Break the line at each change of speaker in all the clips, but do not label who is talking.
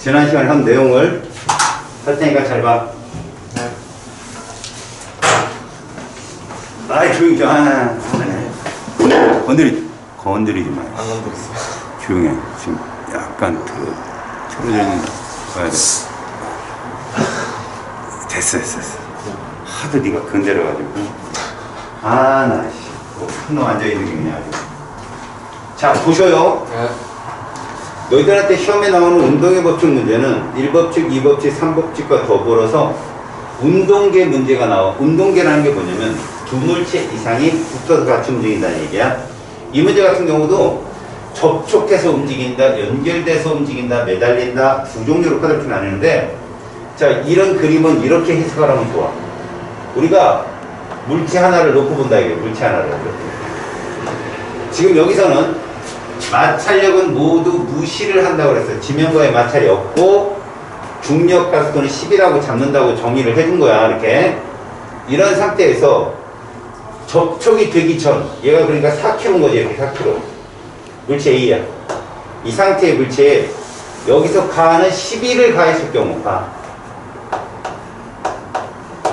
지난 시간에 한 내용을 할 테니까 잘 봐. 아이, 조용히 좀. 건드리지 마.
안 건드렸어요.
조용히 해. 지금 약간 틀어져 있는 거 봐야 돼. 됐어. 하도 네가 건드려가지고. 나 씨. 뭐 앉아있는 게 그냥 아주. 자, 보셔요.
네.
너희들한테 시험에 나오는 운동의 법칙 문제는 1법칙, 2법칙, 3법칙과 더불어서 운동계 문제가 나와. 운동계라는 게 뭐냐면 두 물체 이상이 붙어서 같이 움직인다는 얘기야. 이 문제 같은 경우도 접촉해서 움직인다, 연결돼서 움직인다, 매달린다 두 종류로 그렇게 나뉘는데, 자, 이런 그림은 이렇게 해석을 하면 좋아. 우리가 물체 하나를 놓고 본다 이게 물체 하나를. 지금 여기서는 마찰력은 모두 무시를 한다고 그랬어요. 지면과의 마찰이 없고 중력 가속도는 10이라고 잡는다고 정의를 해준 거야. 이렇게 이런 상태에서 접촉이 되기 전, 얘가 그러니까 4kg인 거지. 이렇게 4kg 물체 A야. 이 상태의 물체에 여기서 가는 12를 가했을 경우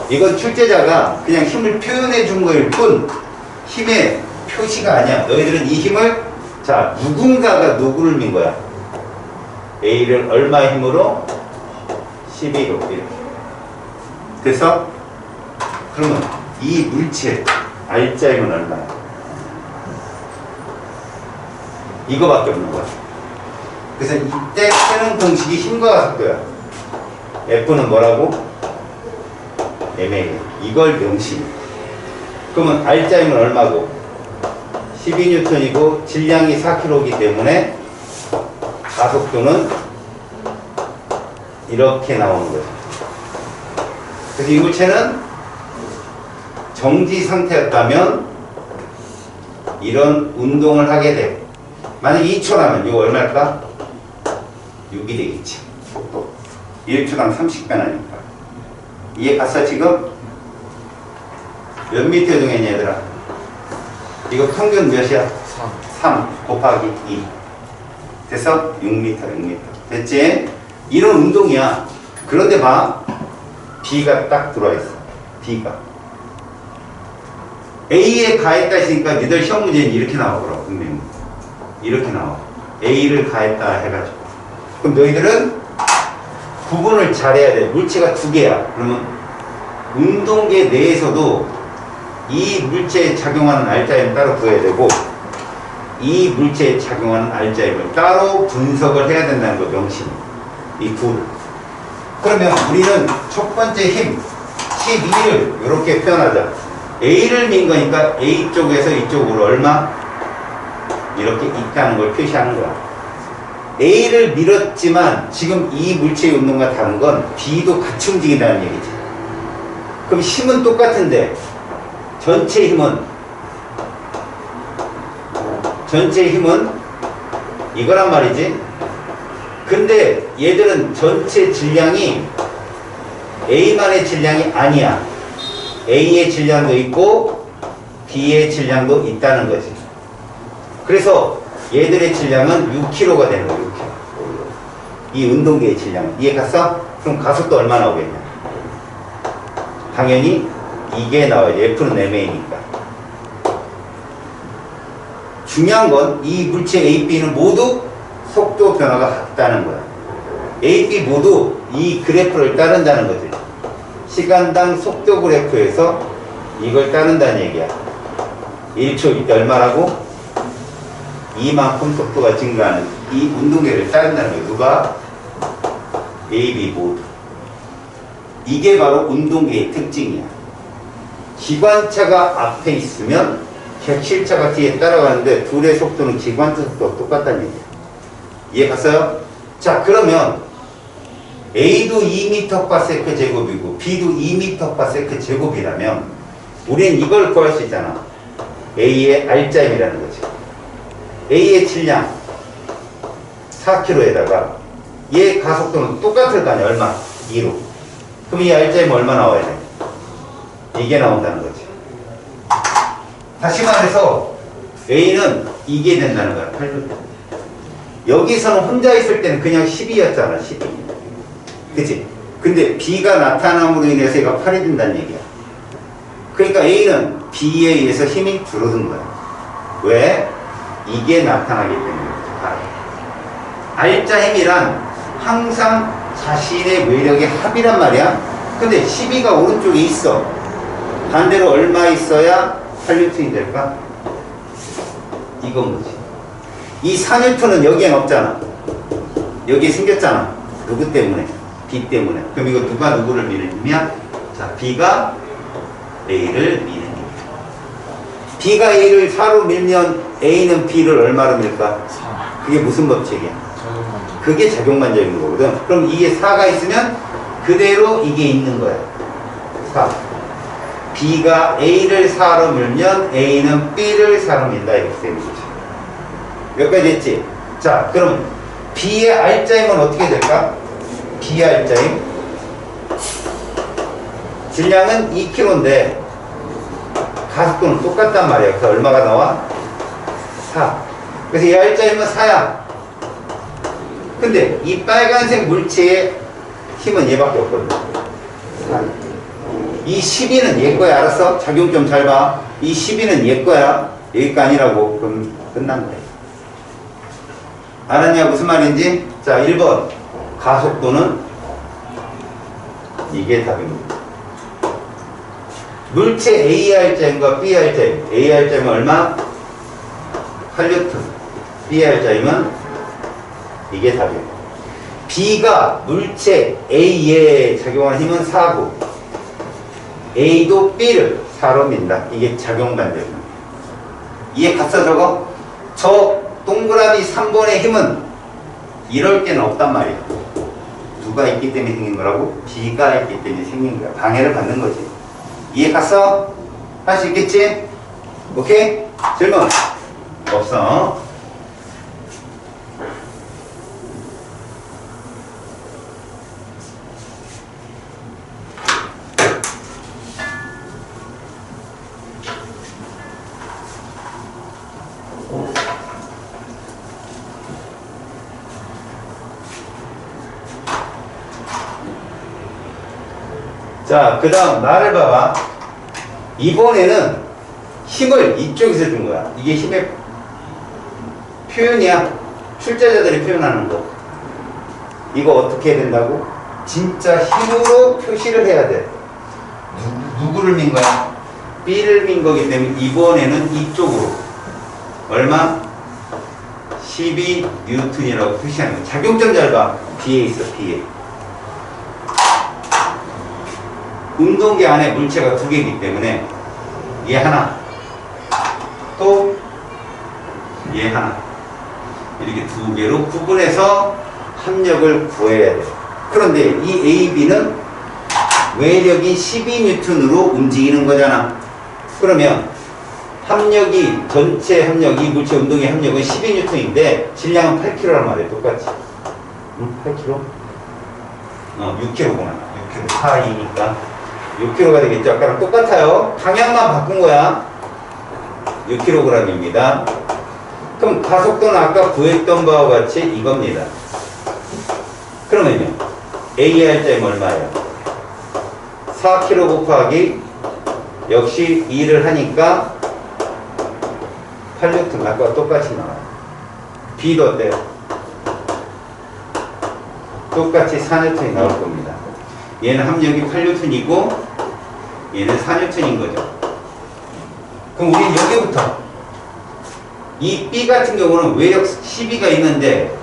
이건 출제자가 그냥 힘을 표현해 준 거일 뿐 힘의 표시가 아니야. 너희들은 이 힘을, 자, 누군가가 누구를 민 거야. A를 얼마의 힘으로? 12로 이렇게. 됐어? 그러면 이 물체 R자임은 얼마야? 이거밖에 없는 거야. 그래서 이때 쓰는 공식이 힘과 가속도야. F는 뭐라고? MA. 이걸 명시. 그러면 R자임은 얼마고? 12N이고 질량이 4kg이기 때문에 가속도는 이렇게 나오는 거죠. 그래서 이 물체는 정지 상태였다면 이런 운동을 하게 돼. 만약 2초라면 이거 얼마일까? 6이 되겠지. 속도. 1초당 30배나니까. 이해 갔어 지금? 몇 미터 이동했냐 얘들아? 이거 평균 몇이야? 3 곱하기 2 됐어? 6m. 됐지? 이런 운동이야. 그런데 봐, B가 딱 들어와 있어. B가 A에 가했다 했으니까 니들 시험 문제는 이렇게 나오더라고. 선생님 이렇게 나와. A를 가했다 해가지고. 그럼 너희들은 구분을 잘해야 돼. 물체가 두 개야. 그러면 운동계 내에서도 이 물체에 작용하는 R자임을 따로 구해야 되고 이 물체에 작용하는 R자임을 따로 분석을 해야 된다는 거, 명심. 이 둘. 그러면 우리는 첫 번째 힘 12를 이렇게 표현하자. A를 민 거니까 A 쪽에서 이쪽으로 얼마? 이렇게 있다는 걸 표시하는 거야. A를 밀었지만 지금 이 물체의 운동과 다른 건 B도 같이 움직인다는 얘기지. 그럼 힘은 똑같은데 전체 힘은 이거란 말이지. 근데 얘들은 전체 질량이 A만의 질량이 아니야. A의 질량도 있고 B의 질량도 있다는 거지. 그래서 얘들의 질량은 6kg가 되는 거야. 6kg. 이 운동계의 질량은. 이해 갔어? 그럼 가속도 얼마 나오겠냐? 당연히 이게 나와야지. F는 MA니까. 중요한 건 이 물체 A, B는 모두 속도 변화가 같다는 거야. A, B 모두 이 그래프를 따른다는 거지. 시간당 속도 그래프에서 이걸 따른다는 얘기야. 1초 이때 얼마라고? 이만큼 속도가 증가하는 이 운동계를 따른다는 거야. 누가? A, B 모두. 이게 바로 운동계의 특징이야. 기관차가 앞에 있으면 객실차가 뒤에 따라가는데 둘의 속도는 기관차 속도가 똑같다는 얘기야. 이해 갔어요? 자, 그러면 A도 2m/s 제곱이고 B도 2m/s 제곱이라면 우리는 이걸 구할 수 있잖아. A의 R자임이라는 거지. A의 질량 4kg에다가 얘 가속도는 똑같을 거 아니야. 얼마? 2로. 그럼 이 R자임 얼마 나와야 돼? 이게 나온다는 거지. 다시 말해서 A는 이게 된다는 거야. 8로. 여기서는 혼자 있을 때는 그냥 12였잖아. 12. 그치? 근데 B가 나타남으로 인해서 얘가 8이 된다는 얘기야. 그러니까 A는 B에 의해서 힘이 줄어든 거야. 왜? 이게 나타나기 때문에. 알짜 힘이란 항상 자신의 외력의 합이란 말이야. 근데 12가 오른쪽에 있어. 반대로 얼마 있어야 8N이 될까? 이건 거지. 이 4N은 여기엔 없잖아. 여기에 생겼잖아. 누구 때문에? B 때문에. 그럼 이거 누가 누구를 밀면? 자, B가 A를 미는 거야. B가 A를 4로 밀면 A는 B를 얼마로 밀까?
4.
그게 무슨 법칙이야?
작용만족.
그게 작용만적인 거거든. 그럼 이게 4가 있으면 그대로 이게 있는 거야. 4. B가 A를 4로 밀면 A는 B를 4로 민다. 이렇게 되는 거지. 여기까지 했지? 자, 그럼 B의 알짜임은 어떻게 될까? B의 알짜임. 질량은 2kg인데 가속도는 똑같단 말이야. 그래서 얼마가 나와? 4. 그래서 이 알짜임은 4야. 근데 이 빨간색 물체의 힘은 얘밖에 없거든. 4. 이 12는 얘 거야. 알았어? 작용 좀 잘 봐. 이 12는 얘 거야. 얘 거 아니라고. 그럼 끝난 거야. 알았냐? 무슨 말인지? 자, 1번. 가속도는 이게 답입니다. 물체 AR자임과 BR자임. AR자임은 얼마? 8N. BR자임은 이게 답이에요. B가 물체 A에 작용하는 힘은 4고 A도 B를 4로 민다. 이게 작용반대입니다. 이해 갔어 저거? 저 동그라미 3번의 힘은 이럴 때는 없단 말이야. 누가 있기 때문에 생긴 거라고? B가 있기 때문에 생긴 거야. 방해를 받는 거지. 이해 갔어? 할 수 있겠지? 오케이? 질문? 없어. 자, 그 다음 나를 봐봐. 이번에는 힘을 이쪽에서 준 거야. 이게 힘의 표현이야. 출제자들이 표현하는 거. 이거 어떻게 해야 된다고? 진짜 힘으로 표시를 해야 돼. 누구를 민 거야? B를 민 거기 때문에 이번에는 이쪽으로 얼마? 12N이라고 표시하는 거야. 작용점 잘 봐. B에 있어, B에. 운동기 안에 물체가 두 개이기 때문에 얘 하나 또 얘 하나 이렇게 두 개로 구분해서 합력을 구해야 돼. 그런데 이 AB는 외력이 12N으로 움직이는 거잖아. 그러면 합력이 전체 합력, 이 물체 운동의 합력은 12N인데 질량은 8kg란 말이야. 똑같이. 응? 8kg? 6kg구나. 6kg. 4, 2니까 6kg가 되겠죠. 아까랑 똑같아요. 방향만 바꾼 거야. 6kg입니다. 그럼 가속도는 아까 구했던 바와 같이 이겁니다. 그러면요. AR자임 얼마예요? 4kg 곱하기 역시 2를 하니까 8N. 아까와 똑같이 나와요. B도 어때요? 똑같이 4N이 나올 겁니다. 얘는 합력이 8N이고 얘는 4N인 거죠. 그럼 우리는 여기부터 이 B 같은 경우는 외력 12가 있는데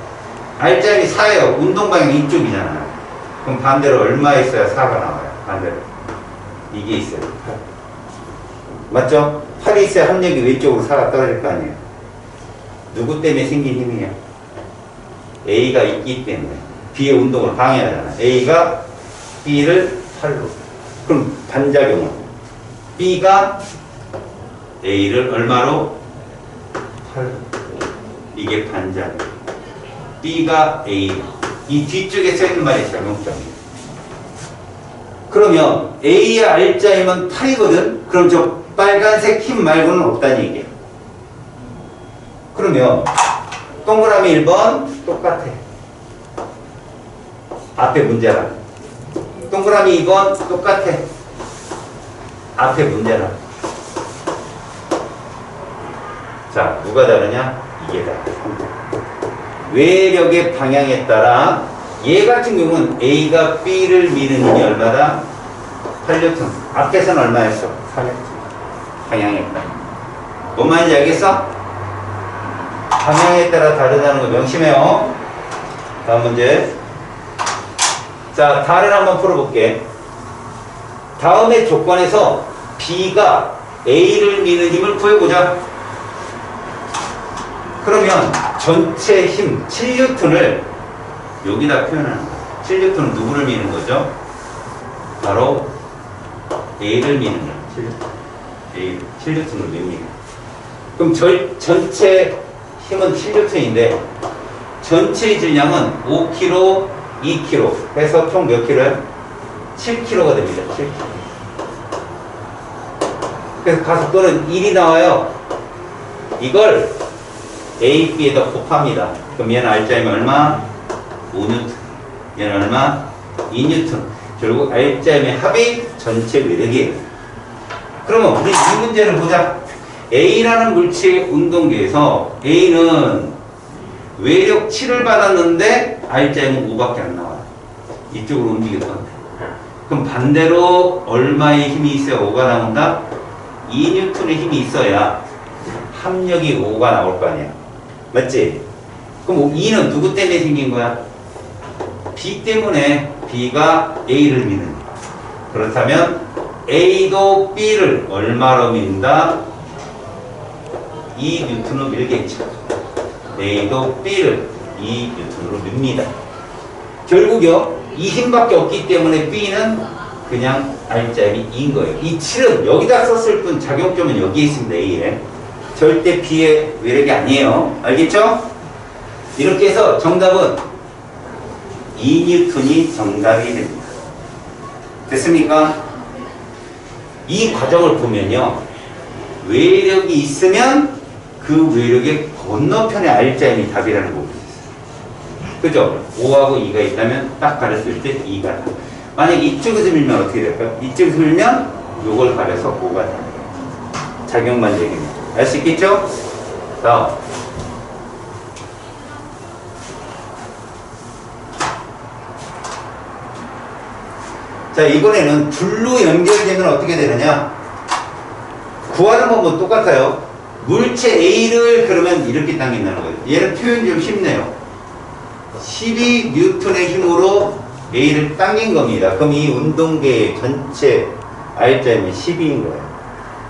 R자임이 4예요. 운동 방향이 이쪽이잖아요. 그럼 반대로 얼마 있어야 4가 나와요? 반대로 이게 있어요. 8. 맞죠? 8이 있어야 합력이 왼쪽으로 4가 떨어질 거 아니에요. 누구 때문에 생긴 힘이에요? A가 있기 때문에 B의 운동을 방해하잖아. A가 B를 8로. 그럼 반작용은 B가 A를 얼마로? 8로. 이게 반작용. B가 A. 이 뒤쪽에 써있는 말이 작용점이에요. 그러면 A의 R자임은 8이거든? 그럼 저 빨간색 힘 말고는 없다는 얘기예요. 그러면 동그라미 1번 똑같아. 앞에 문제가 동그라미 2번 똑같아. 앞에 문제라. 자, 누가 다르냐? 이게 다르다. 외력의 방향에 따라 얘 같은 경우는 A가 B를 미는 힘이 얼마다? 8N. 앞에서는 얼마였어? 4N. 방향에 따라. 뭔 말인지 알겠어? 방향에 따라 다르다는 거 명심해요. 다음 문제. 자, 달을 한번 풀어볼게. 다음의 조건에서 B가 A를 미는 힘을 구해보자. 그러면 전체 힘 7N을 여기다 표현하는 거야. 7N은 누구를 미는 거죠? 바로 A를 미는 거야. 7N을 밉니다. 그럼 전체 힘은 7N인데 전체 질량은 5kg, 2kg 해서 총 몇 킬로야? 7kg가 됩니다. 7kg. 그래서 가속도는 1이 나와요. 이걸 A, B에다 곱합니다. 그럼 얘는 R자이면 얼마? 5N. 얘는 얼마? 2N. 결국 R자임의 합이 전체 외력이에요. 그러면 우리 이 문제를 보자. A라는 물체의 운동계에서 A는 외력 7을 받았는데 R자임은 5밖에 안 나와요. 이쪽으로 움직일 건데. 그럼 반대로 얼마의 힘이 있어야 5가 나온다? 2N의 힘이 있어야 합력이 5가 나올 거 아니야. 맞지? 그럼 2는 누구 때문에 생긴 거야? B 때문에. B가 A를 미는. 그렇다면 A도 B를 얼마로 민다? 2N으로 밀겠죠. A도 B를 2N으로 밉니다. 결국요, 이 힘밖에 없기 때문에 B는 그냥 R자임이 2인 거예요. 이 7은 여기다 썼을 뿐 작용점은 여기에 있습니다. A에. 절대 B의 외력이 아니에요. 알겠죠? 이렇게 해서 정답은 2N이 정답이 됩니다. 됐습니까? 이 과정을 보면요, 외력이 있으면 그 외력의 건너편에 R자임이 답이라는 거 보셨어요. 그죠? 5하고 2가 있다면 딱 가렸을 때 2가 답. 만약 이쪽에서 밀면 어떻게 될까요? 이쪽에서 밀면 요걸 가려서 5가 답. 작용만 얘기입니다. 알 수 있겠죠? 다음. 자, 이번에는 줄로 연결되면 어떻게 되느냐? 구하는 방법은 똑같아요. 물체 A를 그러면 이렇게 당긴다는 거예요. 얘는 표현이 좀 쉽네요. 12N의 힘으로 A를 당긴 겁니다. 그럼 이 운동계의 전체 R자임은 12인 거예요.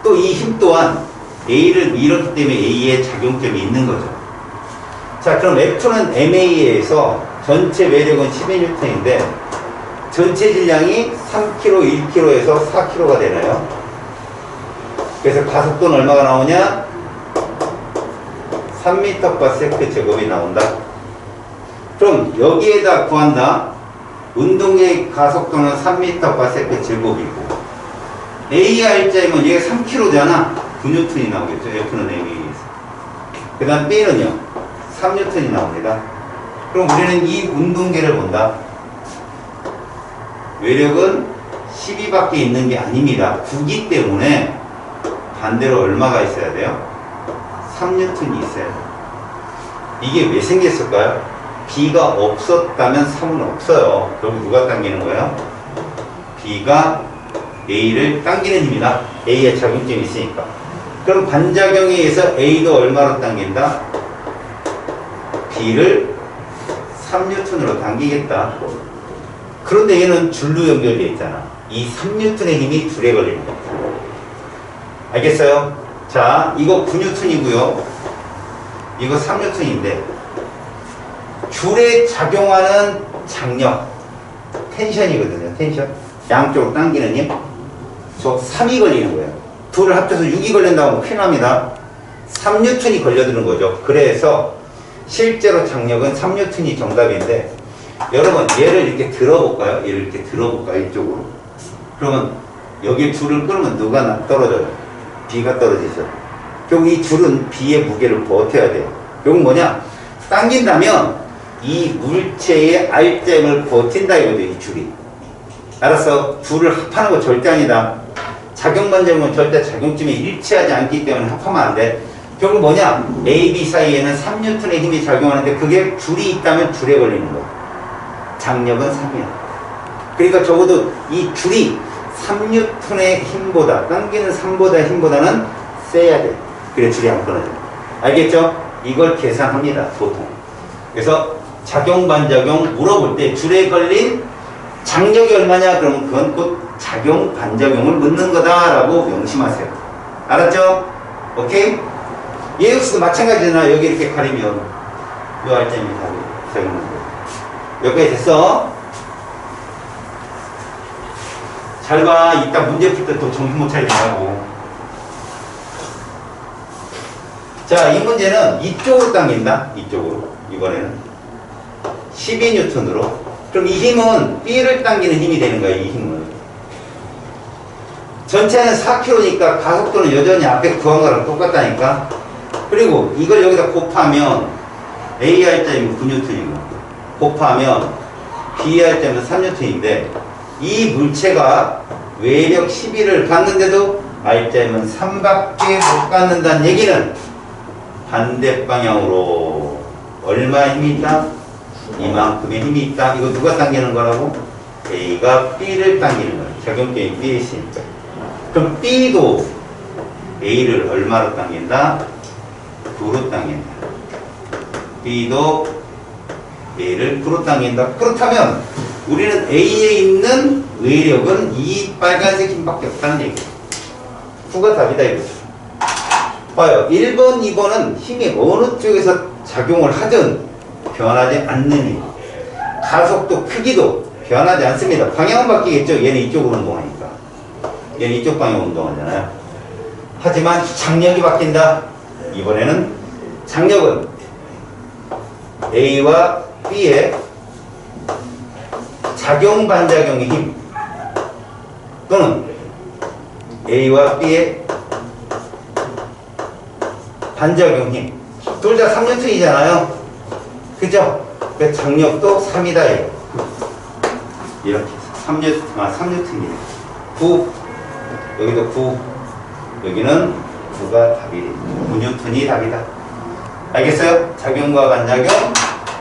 또 이 힘 또한 A를 밀었기 때문에 A의 작용점이 있는 거죠. 자, 그럼 F는 MA에서 전체 외력은 12N인데 전체 질량이 3kg, 1kg에서 4kg가 되나요? 그래서 가속도는 얼마가 나오냐? 3m/s 제곱이 나온다. 그럼 여기에다 구한다. 운동의 가속도는 3m/s 제곱이고 AR자이면 얘가 3kg잖아. 9N이 나오겠죠. F는 MA에서. 그 다음 B는요 3N이 나옵니다. 그럼 우리는 이 운동계를 본다. 외력은 12밖에 있는 게 아닙니다. 9기 때문에 반대로 얼마가 있어야 돼요? 3N이 있어야 돼요. 이게 왜 생겼을까요? B가 없었다면 3은 없어요. 그럼 누가 당기는 거예요? B가 A를 당기는 힘이다. A에 작용점이 있으니까. 그럼 반작용에 의해서 A도 얼마로 당긴다? B를 3N으로 당기겠다. 그런데 얘는 줄로 연결되어 있잖아. 이 3N의 힘이 줄에 걸리는 거야. 알겠어요? 자, 이거 9N이고요. 이거 3N인데 줄에 작용하는 장력, 텐션이거든요. 텐션. 양쪽으로 당기는 힘. 저 3이 걸리는 거예요. 둘을 합쳐서 6이 걸린다고 하면 큰일 납니다. 3N이 걸려드는 거죠. 그래서 실제로 장력은 3N이 정답인데 여러분 얘를 이렇게 들어볼까요? 얘를 이렇게 들어볼까요? 이쪽으로. 그러면 여기 줄을 끌면 누가 떨어져요? B가 떨어지죠. 결국 이 줄은 B의 무게를 버텨야 돼요. 결국 뭐냐? 당긴다면 이 물체의 R점을 버틴다 이거죠. 이 줄이. 알았어? 둘을 합하는 거 절대 아니다. 작용반작용은 절대 작용점이 일치하지 않기 때문에 합하면 안 돼. 결국 뭐냐? A, B 사이에는 3N의 힘이 작용하는데 그게 둘이 있다면 둘에 걸리는 거야. 장력은 3이야. 그러니까 적어도 이 둘이 3N의 힘보다, 당기는 3보다 힘보다는 세야 돼. 그래 줄이 안 끊어져. 알겠죠? 이걸 계산합니다. 보통. 그래서 작용 반작용 물어볼 때 줄에 걸린 장력이 얼마냐? 그러면 그건 곧 작용 반작용을 묻는 거다라고 명심하세요. 알았죠? 오케이? 예역수도 마찬가지잖아. 여기 이렇게 가리면 요 알점이 답이 작용하는 거. 여기까지 됐어? 잘 봐. 이따 문제 풀 때 또 정신 못 차리게 하고. 자, 이 문제는 이쪽으로 당긴다. 이쪽으로. 이번에는 12N으로. 그럼 이 힘은 B를 당기는 힘이 되는 거야. 이 힘은. 전체는 4km니까 가속도는 여전히 앞에 구한 거랑 똑같다니까. 그리고 이걸 여기다 곱하면 AR자이면 9N이고 곱하면 BR자이면 3N인데 이 물체가 외력 12를 갖는데도 R자이면 3밖에 못 갖는다는 얘기는 반대 방향으로 얼마 힘이 있다? 이만큼의 힘이 있다. 이거 누가 당기는 거라고? A가 B를 당기는 거야. 작용점이 B에 있으니까. 그럼 B도 A를 얼마로 당긴다? 9로 당긴다. B도 A를 9로 당긴다. 그렇다면 우리는 A에 있는 외력은 이 빨간색 힘밖에 없다는 얘기예요. 9가 답이다 이거죠. 봐요. 1번, 2번은 힘이 어느 쪽에서 작용을 하든 변하지 않는 힘. 가속도 크기도 변하지 않습니다. 방향은 바뀌겠죠. 얘는 이쪽으로 운동하니까. 얘는 이쪽 방향으로 운동하잖아요. 하지만 장력이 바뀐다. 이번에는 장력은 A와 B의 작용 반작용의 힘 또는 A와 B의 반작용 힘 둘 다 3N이잖아요. 그죠? 그 장력도 3이다 이렇게 3N이네. 9 여기도 9 여기는 9가 답이 9N이 답이다. 알겠어요? 작용과 반작용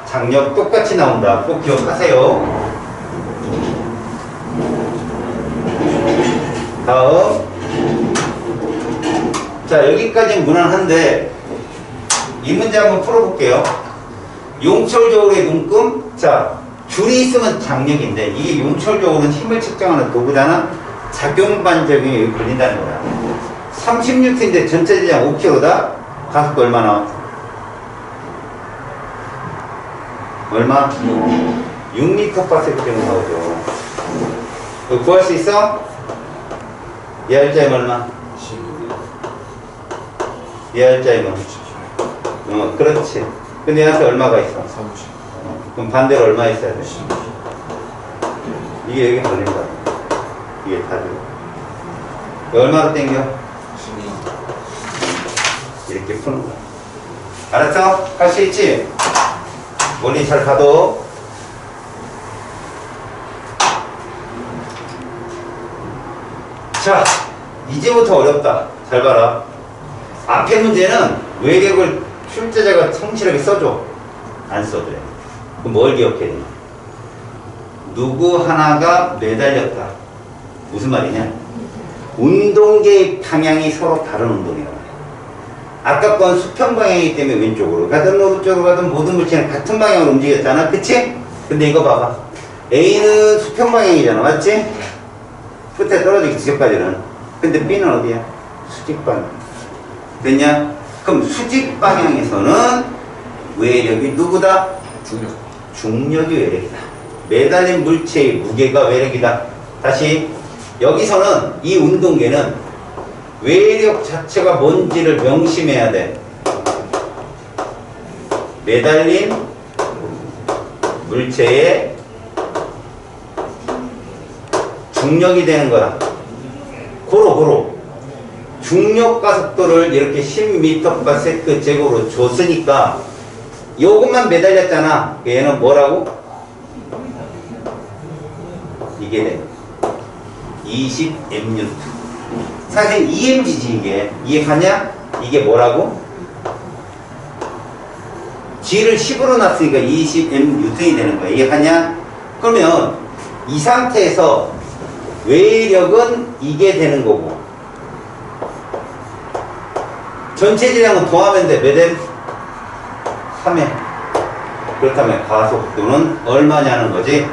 장력 똑같이 나온다. 꼭 기억하세요. 다음. 자, 여기까지는 무난한데 이 문제 한번 풀어볼게요. 용철저울의 눈금. 자, 줄이 있으면 장력인데 이게 용철저울은 힘을 측정하는 도구잖아. 작용 반작용이 여기 걸린다는 거야. 30N인데 전체 대장 5kg다. 가속도 얼마나? 얼마? 6m/s 정도 나오죠. 이거 구할 수 있어? 얘 알자임 얼마? 얘 알자임은? 그렇지. 근데 얘한테 얼마가 있어? 그럼 반대로 얼마 있어야 돼? 이게 여기 걸린다. 이게 답이. 얼마로 땡겨? 이렇게 푸는 거야. 알았어? 할 수 있지? 원리 잘 봐도. 자, 이제부터 어렵다. 잘 봐라. 앞에 문제는 외력을 출제자가 성실하게 써줘. 안 써도 돼. 그럼 뭘 기억해야 돼? 누구 하나가 매달렸다. 무슨 말이냐? 운동계의 방향이 서로 다른 운동이라고 해. 아까 건 수평 방향이기 때문에 왼쪽으로 가든 오른쪽으로 가든 모든 물체는 같은 방향으로 움직였잖아. 그치? 근데 이거 봐봐. A는 수평 방향이잖아. 맞지? 끝에 떨어지기 직접까지는. 근데 B는 어디야? 수직 방향. 됐냐? 그럼 수직 방향에서는 외력이 누구다? 중력이 외력이다. 매달린 물체의 무게가 외력이다. 다시 여기서는 이 운동계는 외력 자체가 뭔지를 명심해야 돼. 매달린 물체의 중력이 되는 거야. 고로 중력 가속도를 이렇게 10m/s 제곱으로 줬으니까 요것만 매달렸잖아. 얘는 뭐라고? 이게 돼. 20mN. 사실 EMG지 이게. 이해가냐? 이게 뭐라고? G를 10으로 놨으니까 20mN이 되는 거야. 이해가냐? 그러면 이 상태에서 외력은 이게 되는 거고 전체 질량은 더하면 돼. 몇 M? 3M. 그렇다면 가속도는 얼마냐는 거지?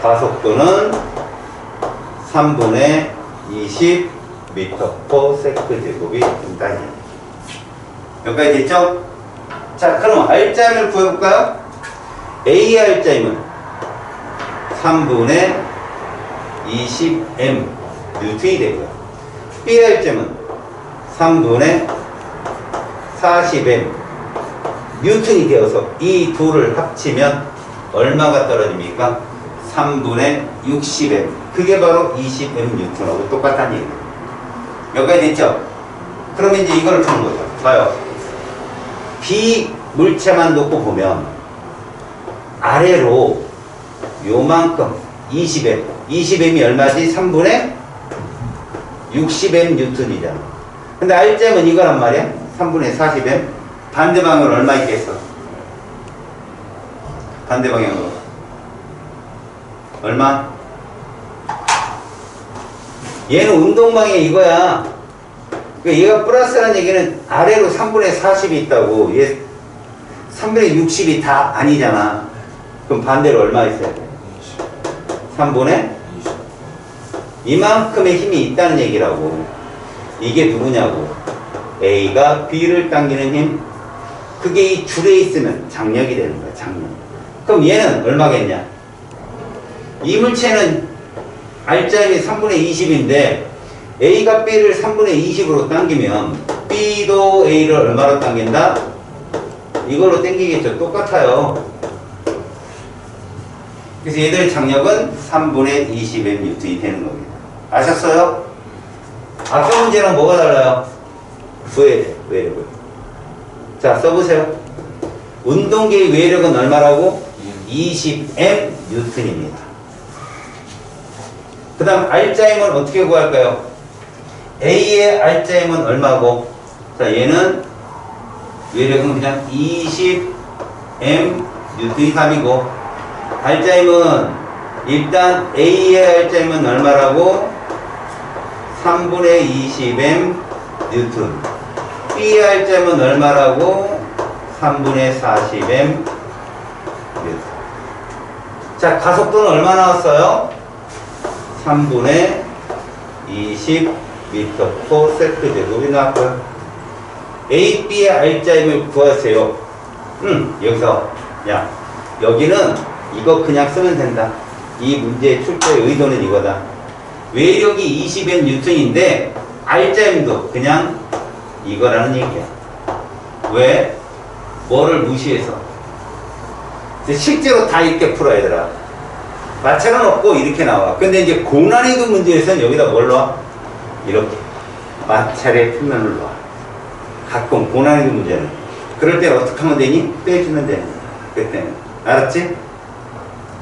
가속도는 3분의 20 m/s 제곱이 된다. 여기까지 됐죠? 자, 그럼 R자임을 구해볼까요? A R자임은 3분의 20m 뉴턴이 되고요. B R자임은 3분의 40m 뉴턴이 되어서 이 둘을 합치면 얼마가 떨어집니까? 3분의 60m. 그게 바로 20m 뉴턴하고 똑같다는 얘기예요. 여기까지 됐죠? 그러면 이제 이걸 푸는 거죠. 봐요. B 물체만 놓고 보면 아래로 요만큼 20m. 20m이 얼마지? 3분의 60m 뉴턴이잖아. 근데 R점은 이거란 말이야. 3분의 40m. 반대 방향으로 얼마 있겠어? 반대 방향으로 얼마? 얘는 운동방향 이거야. 그러니까 얘가 플러스라는 얘기는 아래로 3분의 40이 있다고. 얘 3분의 60이 다 아니잖아. 그럼 반대로 얼마 있어야 돼? 3분의 20. 이만큼의 힘이 있다는 얘기라고. 이게 누구냐고. A가 B를 당기는 힘. 그게 이 줄에 있으면 장력이 되는 거야. 장력. 그럼 얘는 얼마겠냐? 이 물체는 R자임이 3분의 20인데 A가 B를 3분의 20으로 당기면 B도 A를 얼마로 당긴다? 이걸로 당기겠죠. 똑같아요. 그래서 얘들의 장력은 3분의 20m 뉴턴이 되는 겁니다. 아셨어요? 아까 문제랑 뭐가 달라요? 구해야 돼. 외력을. 자, 써보세요. 운동계의 외력은 얼마라고? 20m 뉴턴입니다. 그 다음 R자임은 어떻게 구할까요? A의 R자임은 얼마고? 자, 얘는 외력은 그냥 20m 뉴턴이 답이고, R자임은 일단 A의 R자임은 얼마라고? 3분의 20m 뉴턴. B의 R자임은 얼마라고? 3분의 40m 뉴턴. 자, 가속도는 얼마 나왔어요? 3분의 20 m/s 제곱이 나왔고요. A, B의 R자임을 구하세요. 여기서 야, 여기는 이거 그냥 쓰면 된다. 이 문제의 출제의 의도는 이거다. 외력이 20m 뉴턴인데 R자임도 그냥 이거라는 얘기야. 왜? 뭐를 무시해서? 실제로 다 이렇게 풀어 얘들아. 마찰은 없고 이렇게 나와. 근데 이제 고난이도 문제에서는 여기다 뭘 놔? 이렇게 마찰의 표면을 놔. 가끔 고난이도 문제는. 그럴 때 어떻게 하면 되니? 빼주면 되는 거야. 그때는. 알았지?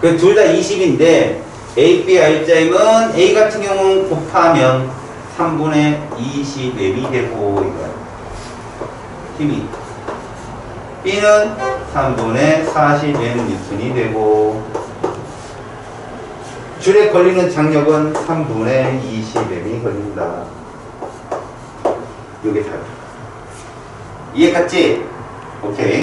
그 둘 다 20인데 A, B, R자임은 A 같은 경우는 곱하면 3분의 20m이 되고 이거야. 힘이. B는 3분의 40m 뉴턴이 되고, 줄에 걸리는 장력은 3분의 20m이 걸린다. 요게 답이야. 이해 갔지? 오케이.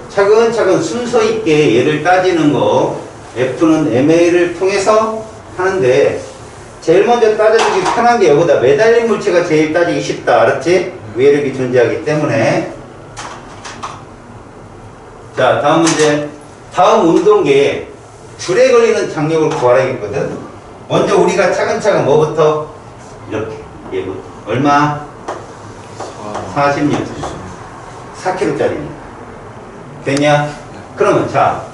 차근차근 순서 있게 얘를 따지는 거, F는 MA를 통해서 하는데, 제일 먼저 따져주기 편한 게 여기다 매달린 물체가 제일 따지기 쉽다. 알았지? 외력이 존재하기 때문에. 자, 다음 문제. 다음 운동계에 줄에 걸리는 장력을 구하라겠거든. 먼저 우리가 차근차근 뭐부터? 이렇게. 얘부터. 얼마? 40N. 4kg짜리니까. 됐냐? 그러면 자,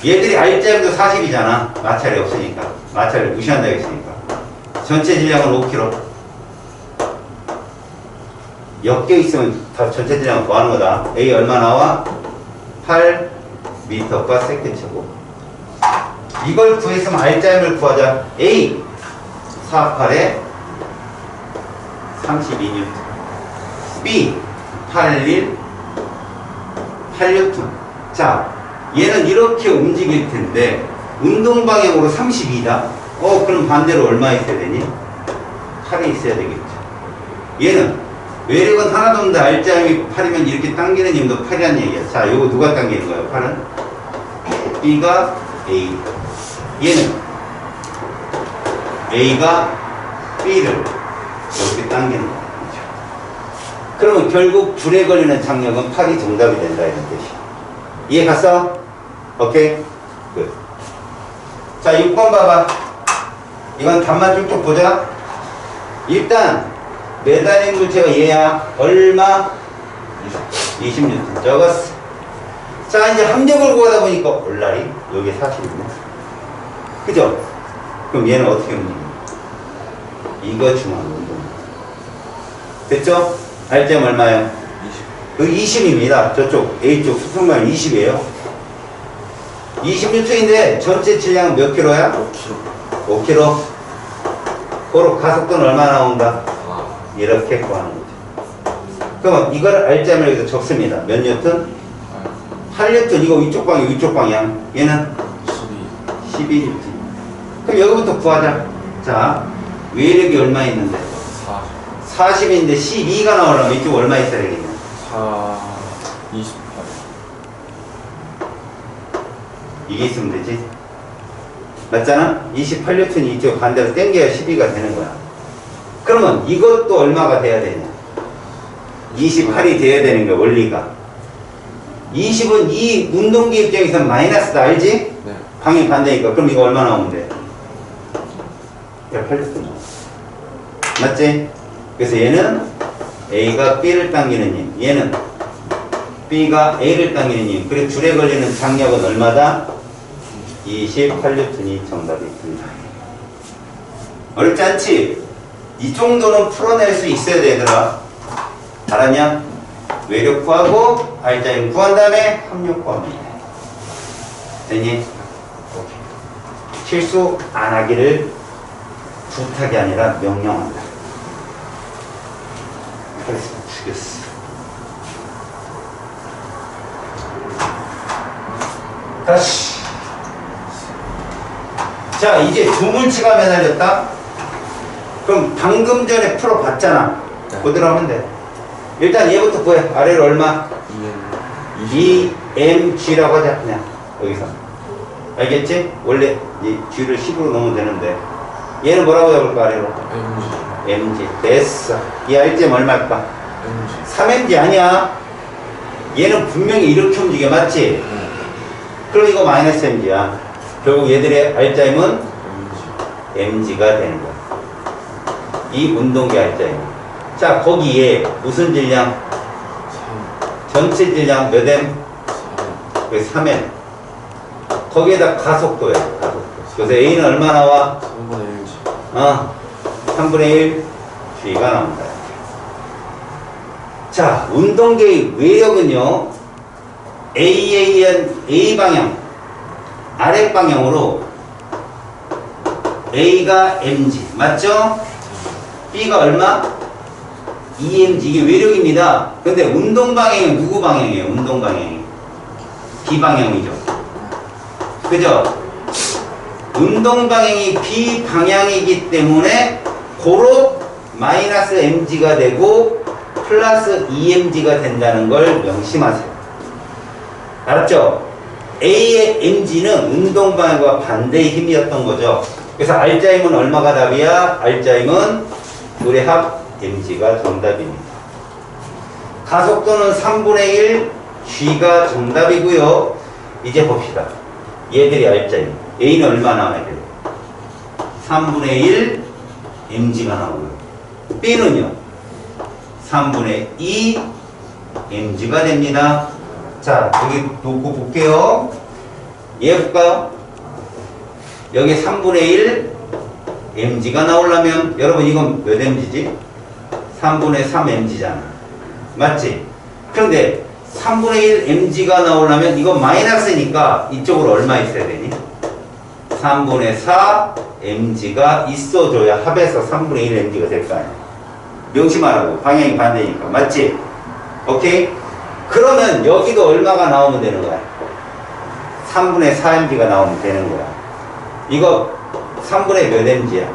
얘들이 R자임도 40이잖아. 마찰이 없으니까. 마찰을 무시한다 했으니까. 전체 질량은 5kg. 엮여 있으면 다 전체 질량을 더하는 거다. A 얼마 나와? 8m/s 제곱. 이걸 구했으면 R자임을 구하자. A 48에 32N, B 81 8N. 자, 얘는 이렇게 움직일 텐데 운동 방향으로 32다. 그럼 반대로 얼마 있어야 되니? 8이 있어야 되겠죠. 얘는 외력은 하나도 없는데 R자임이 8이면 이렇게 당기는 힘도 8이라는 얘기야. 자, 요거 누가 당기는 거예요? 8은? B가 A. 얘는 A가 B를 이렇게 당기는 거야. 그러면 결국 줄에 걸리는 장력은 8이 정답이 된다 이런 뜻이야. 이해 갔어? 오케이? 끝. 자, 6번 봐봐. 이건 답만 쭉쭉 보자. 일단 매달린 물체가 얘야. 얼마? 20N 적었어. 자, 이제 합력을 구하다 보니까 얼라리 여기 40이네. 그죠? 그럼 얘는 어떻게 움직여? 이거 중앙 운동. 됐죠? R점 얼마예요? 20. 20입니다. 저쪽 A쪽 수평방 20이에요. 26초인데 전체 질량 몇 킬로야?
5kg.
5kg. 그럼 가속도는 얼마 나온다? 이렇게 구하는 거죠. 그러면 이걸 R점을 여기서 적습니다. 몇 뉴턴? 8뉴턴. 이거 위쪽 방향, 위쪽 방향. 얘는 12뉴턴. 그럼 여기부터 구하자. 자, 외력이 얼마 있는데? 40인데 12가 나오려면 이쪽 얼마 있어야 되겠냐?
28.
이게 있으면 되지? 맞잖아? 28뉴턴이 이쪽 반대로 당겨야 12가 되는 거야. 그러면 이것도 얼마가 돼야 되냐? 28이 돼야 되는 거야, 원리가. 20은 이 운동기 입장에서 마이너스다, 알지?
네.
방향 반대니까. 그럼 이거 얼마 나오면 돼? 8뉴턴 나와. 맞지? 그래서 얘는 A가 B를 당기는 힘, 얘는 B가 A를 당기는 힘. 그리고 줄에 걸리는 장력은 얼마다? 28뉴턴이 정답이 있습니다. 어렵지 않지? 이 정도는 풀어낼 수 있어야 돼, 얘들아. 알았냐? 외력 구하고 R자임 구한 다음에 합력 구하면 돼. 됐니? 오케이. 실수 안 하기를 부탁이 아니라 명령한다. 그래서 죽였어. 다시. 자, 이제 두 물체가 매달렸다. 그럼 방금 전에 풀어봤잖아.
네.
그대로 하면 돼. 일단 얘부터 구해. 아래로 얼마? EMG라고 하자. 그냥 여기서. 알겠지? 원래 이 G를 10으로 넣으면 되는데 얘는 뭐라고 잡을까? 아래로? MG. 됐어. 이 R점 얼마일까? 3MG 아니야. 얘는 분명히 이렇게 움직여. 맞지? 그럼 이거 마이너스 MG야. 결국 얘들의 R점은 MG가 되는 거야. 이 운동기 R점. 자, 거기에 무슨 질량? 전체 질량 몇 M? 3M. 거기에다 가속도야. 가속도. 그래서 A는 얼마 나와? 3분의 1 G가 나온다. 자, 운동계의 외력은요, A 방향, 아래 방향으로 A가 mg, 맞죠? B가 얼마? 2mg, 이게 외력입니다. 근데 운동 방향은 누구 방향이에요? 운동 방향이 B 방향이죠. 그죠? 운동 방향이 B 방향이기 때문에 고로 마이너스 mg가 되고 플러스 2mg가 된다는 걸 명심하세요. 알았죠? A의 mg는 운동 방향과 반대의 힘이었던 거죠. 그래서 R자임은 얼마가 답이야? R자임은 둘의 합 mg가 정답입니다. 가속도는 3분의 1 g가 정답이고요. 이제 봅시다. 얘들이 R자임. A는 얼마 나와야 돼요? 3분의 1 mg가 나오고요. B는요? 3분의 2 mg가 됩니다. 자, 여기 놓고 볼게요. 얘 볼까요? 여기 3분의 1 mg가 나오려면 여러분 이건 몇 mg지? 3분의 3 mg잖아. 맞지? 그런데 3분의 1 mg가 나오려면 이건 마이너스니까 이쪽으로 얼마 있어야 되니? 3분의 4 mg가 있어줘야 합해서 3분의 1 mg가 될 거 아니야. 명심하라고. 방향이 반대니까. 맞지? 오케이? 그러면 여기도 얼마가 나오면 되는 거야? 3분의 4 mg가 나오면 되는 거야. 이거 3분의 몇 mg야?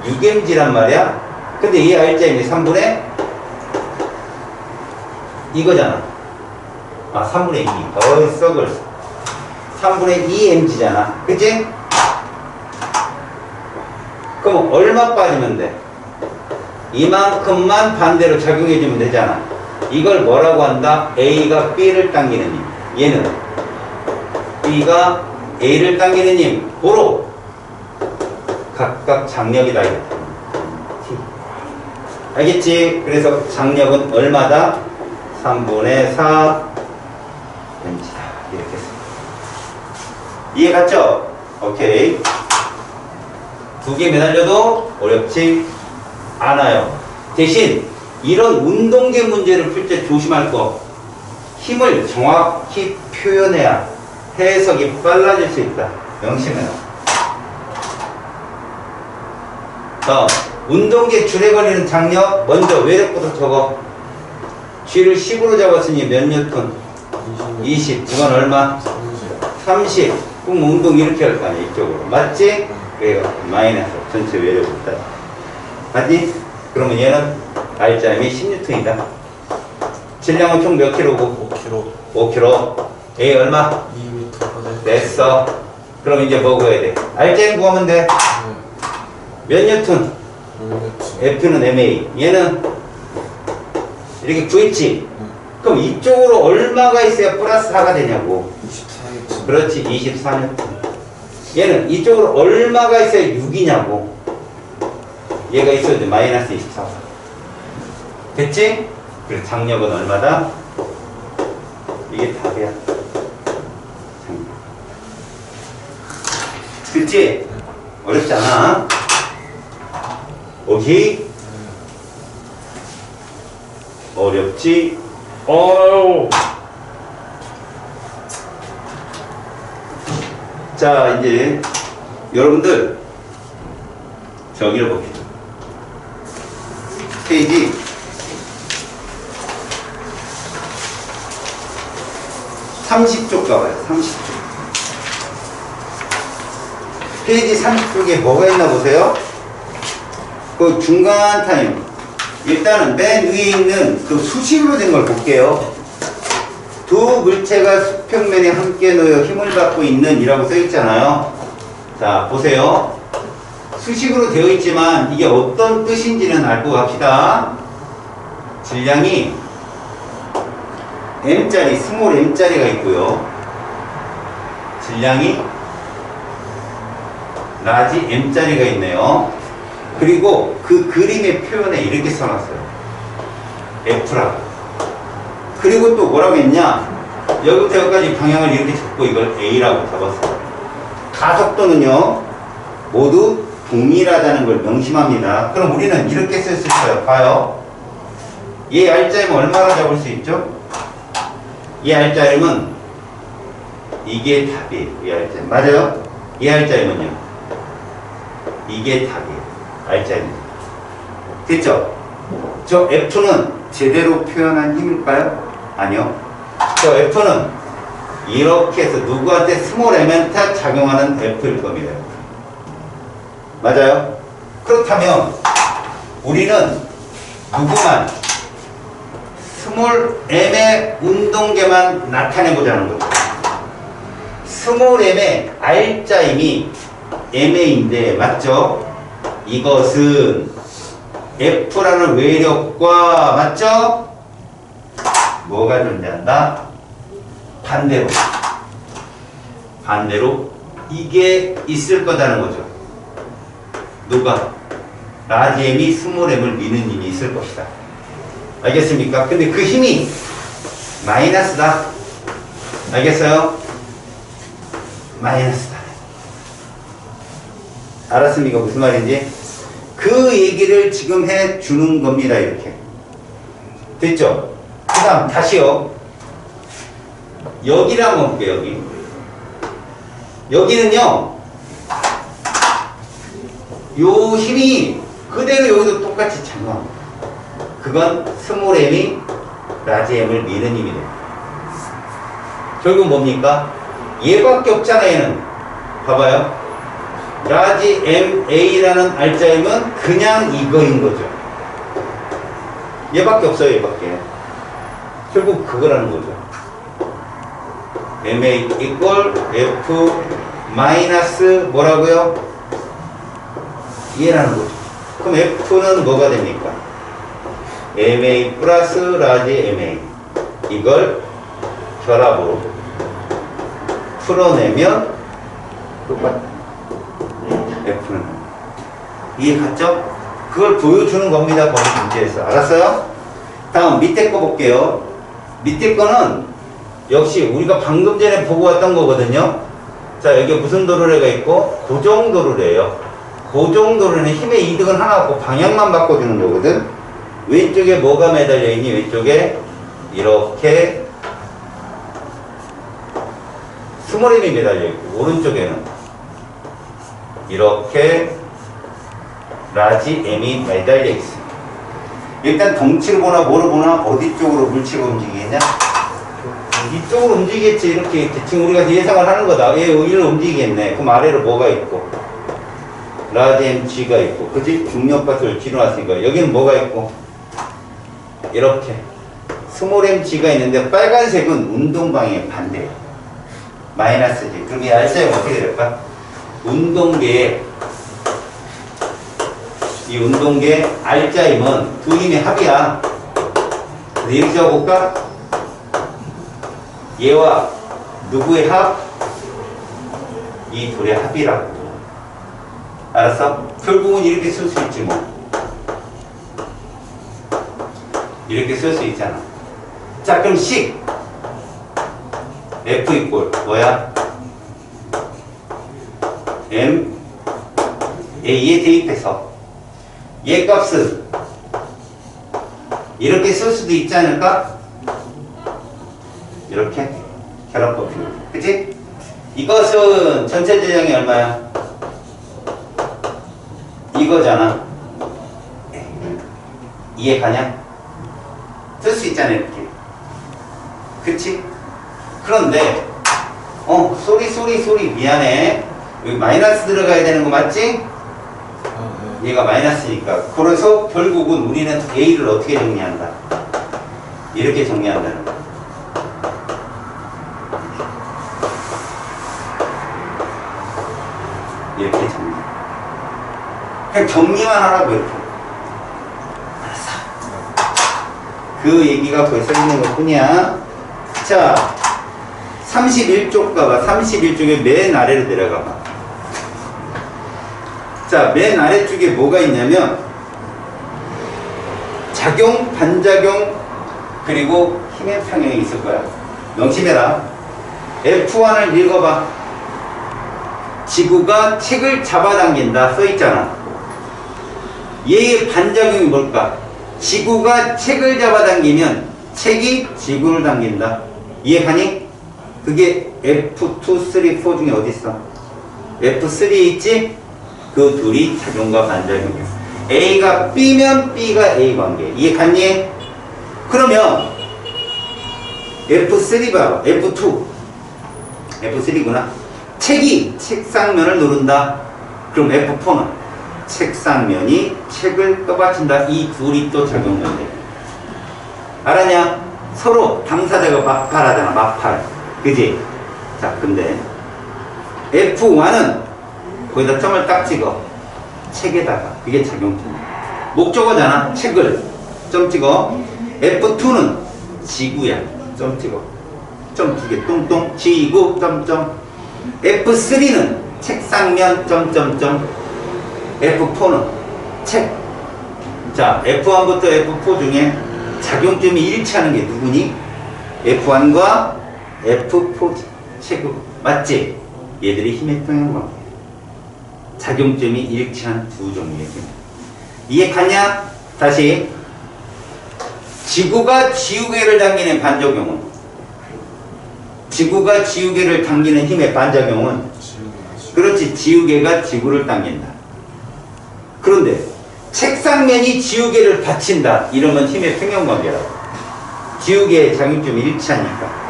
6 mg란 말이야? 근데 이 R자임이 3분의 이거잖아. 아, 3분의 2. 어이, 썩을. 3분의 2 mg잖아. 그치? 그럼 얼마 빠지면 돼? 이만큼만 반대로 작용해주면 되잖아. 이걸 뭐라고 한다? A가 B를 당기는 힘. 얘는 B가 A를 당기는 힘. 고로 각각 장력이다. 알겠지? 그래서 장력은 얼마다? 3분의 4 mg다. 이렇게 했습니다. 이해 갔죠? 오케이. 두 개 매달려도 어렵지 않아요. 대신 이런 운동계 문제를 풀 때 조심할 거, 힘을 정확히 표현해야 해석이 빨라질 수 있다. 명심해라. 자, 운동계 줄에 걸리는 장력 먼저 외력부터 적어. G를 10으로 잡았으니 몇 뉴턴? 20. 이건 얼마? 30. 그럼 운동 이렇게 할 거 아니야, 이쪽으로. 맞지? 그래요. 마이너스 전체 외력부터. 맞지? 그러면 얘는 R자임이 10N이다. 질량은 총 몇 킬로고?
5kg.
5kg. A 얼마?
2m.
됐어. 그럼 이제 뭐 구해야 돼? R자임 구하면 돼. 몇 뉴턴? F는 MA. 얘는 이렇게 구했지? 그럼 이쪽으로 얼마가 있어야 플러스 4가 되냐고.
24겠지.
그렇지. 24뉴턴. 얘는 이쪽으로 얼마가 있어야 6이냐고. 얘가 있어야 돼. 마이너스 24. 됐지? 그래서 장력은 얼마다? 이게 답이야. 장력. 됐지? 어렵지 않아? 오케이? 어렵지? 어우. 자, 이제 여러분들 저기를 봅시다. 페이지 30쪽 가봐요. 30쪽. 페이지 30쪽에 뭐가 있나 보세요. 그 중간 타임. 일단은 맨 위에 있는 그 수식으로 된 걸 볼게요. 두 물체가 수평면에 함께 놓여 힘을 받고 있는 이라고 써 있잖아요. 자, 보세요. 수식으로 되어 있지만 이게 어떤 뜻인지는 알고 갑시다. 질량이 M짜리, 스몰 M짜리가 있고요. 질량이 라지 M짜리가 있네요. 그리고 그 그림의 표현에 이렇게 써놨어요. F라고. 그리고 또 뭐라고 했냐? 여기부터 여기까지 방향을 이렇게 잡고 이걸 A라고 잡았어요. 가속도는요, 모두 동일하다는 걸 명심합니다. 그럼 우리는 이렇게 쓸 수 있어요. 봐요. 얘 R자임은 얼마나 잡을 수 있죠? 얘 R자임은 이게 답이에요. 이 R자임. 맞아요? 이 R자임은요. 이게 답이에요. R자임. 됐죠? 저 F는 제대로 표현한 힘일까요? 아니요. 저 F는 이렇게 해서 누구한테 스몰 M한테 작용하는 F일 겁니다. 맞아요? 그렇다면 우리는 누구만 스몰 M의 운동계만 나타내보자는 거죠. 스몰 M의 R자임이 MA인데 맞죠? 이것은 F라는 외력과 맞죠? 뭐가 존재한다? 반대로 이게 있을 거다는 거죠. 누가? 라지 M이 스몰 M을 미는 힘이 있을 것이다. 알겠습니까? 근데 그 힘이 마이너스다. 알겠어요? 마이너스다. 알았습니까? 무슨 말인지? 그 얘기를 지금 해 주는 겁니다. 이렇게. 됐죠? 그 다음 다시요. 여기를 한번 볼게요. 여기는요, 요 힘이 그대로 여기도 똑같이 작용합니다. 그건 스몰 m이 라지 m을 미는 힘이 됩니다. 결국 뭡니까? 얘밖에 없잖아. 얘는 봐봐요. 라지 MA라는 알짜임은 그냥 이거인 거죠. 얘밖에 없어요. 얘밖에. 결국 그거라는 거죠. MA equal F 마이너스 뭐라고요? 얘라는 거죠. 그럼 F는 뭐가 됩니까? MA 플러스 라지 MA. 이걸 결합으로 풀어내면 똑같아. F는. 이해 갔죠? 그걸 보여주는 겁니다. 범위 문제에서. 알았어요? 다음 밑에 거 볼게요. 밑에 거는 역시 우리가 방금 전에 보고 왔던 거거든요. 자, 여기 무슨 도르래가 있고 고정 도르래예요. 고정 도르래는 힘의 이득은 하나 없고 방향만 바꿔주는 거거든. 왼쪽에 뭐가 매달려 있니? 왼쪽에 이렇게 스몰 힘이 매달려 있고 오른쪽에는 이렇게 라지 M이 매달려 있습니다. 일단 덩치를 보나 뭐를 보나 어디 쪽으로 물체가 움직이겠냐? 이쪽으로 움직이겠지. 이렇게 지금 우리가 예상을 하는 거다. 얘 여기를 움직이겠네. 그럼 아래로 뭐가 있고 라지 MG가 있고, 그치? 중력값을 뒤로 놨으니까 여기는 뭐가 있고 이렇게 스몰 MG가 있는데 빨간색은 운동방향의 반대예요. 마이너스지. 그럼 이 알짜임 어떻게 될까? 운동계에 이 운동계 알짜임은 두 힘의 합이야. 그래서 이렇게 적어볼까? 얘와 누구의 합? 이 둘의 합이라고. 알았어? 결국은 이렇게 쓸 수 있지 뭐. 이렇게 쓸 수 있잖아. 자, 그럼 식 F 이꼴 뭐야? M A에 대입해서 얘 값은 이렇게 쓸 수도 있지 않을까? 이렇게 결합법. 그치? 이것은 전체 대장이 얼마야? 이거잖아. 이해 가냐? 쓸 수 있잖아 이렇게. 그치? 그런데 쏘리 미안해. 여기 마이너스 들어가야 되는 거 맞지? 얘가 마이너스니까. 그래서 결국은 우리는 A를 어떻게 정리한다? 이렇게 정리한다는 거야. 이렇게 정리. 그냥 정리만 하라고 이렇게. 알았어. 그 얘기가 벌써 있는 것 뿐이야. 자, 31쪽 가봐. 31쪽에 맨 아래로 내려가봐. 자, 맨 아래쪽에 뭐가 있냐면 작용, 반작용, 그리고 힘의 평형이 있을 거야. 명심해라. F1을 읽어봐. 지구가 책을 잡아당긴다 써있잖아. 얘의 반작용이 뭘까? 지구가 책을 잡아당기면 책이 지구를 당긴다. 이해가니? 그게 F2, 3, 4 중에 어디 있어? F3에 있지? 그 둘이 작용과 반작용이야. A가 B면 B가 A 관계. 이해갔니? 그러면 F3 봐봐. F2. F3구나. 책이 책상면을 누른다. 그럼 F4는 책상면이 책을 떠받친다. 이 둘이 또 작용된대. 알았냐? 서로 당사자가 마팔하잖아. 마팔. 그지? 자, 근데 F1은 거기다 점을 딱 찍어. 책에다가. 이게 작용점이야. 목적어잖아. 책을. 점 찍어. F2는 지구야. 점 찍어. 점 두 개. 똥똥. 지구. 점점. F3는 책상면. 점점점. F4는 책. 자, F1부터 F4 중에 작용점이 일치하는 게 누구니? F1과 F4 책으로. 맞지? 얘들이 힘의 평형관계. 작용점이 일치한 두 종류의 힘. 이해 갔냐? 다시. 지구가 지우개를 당기는 반작용은, 지구가 지우개를 당기는 힘의 반작용은, 그렇지, 지우개가 지구를 당긴다. 그런데 책상면이 지우개를 받친다. 이러면 힘의 평형관계라고. 지우개의 작용점이 일치하니까.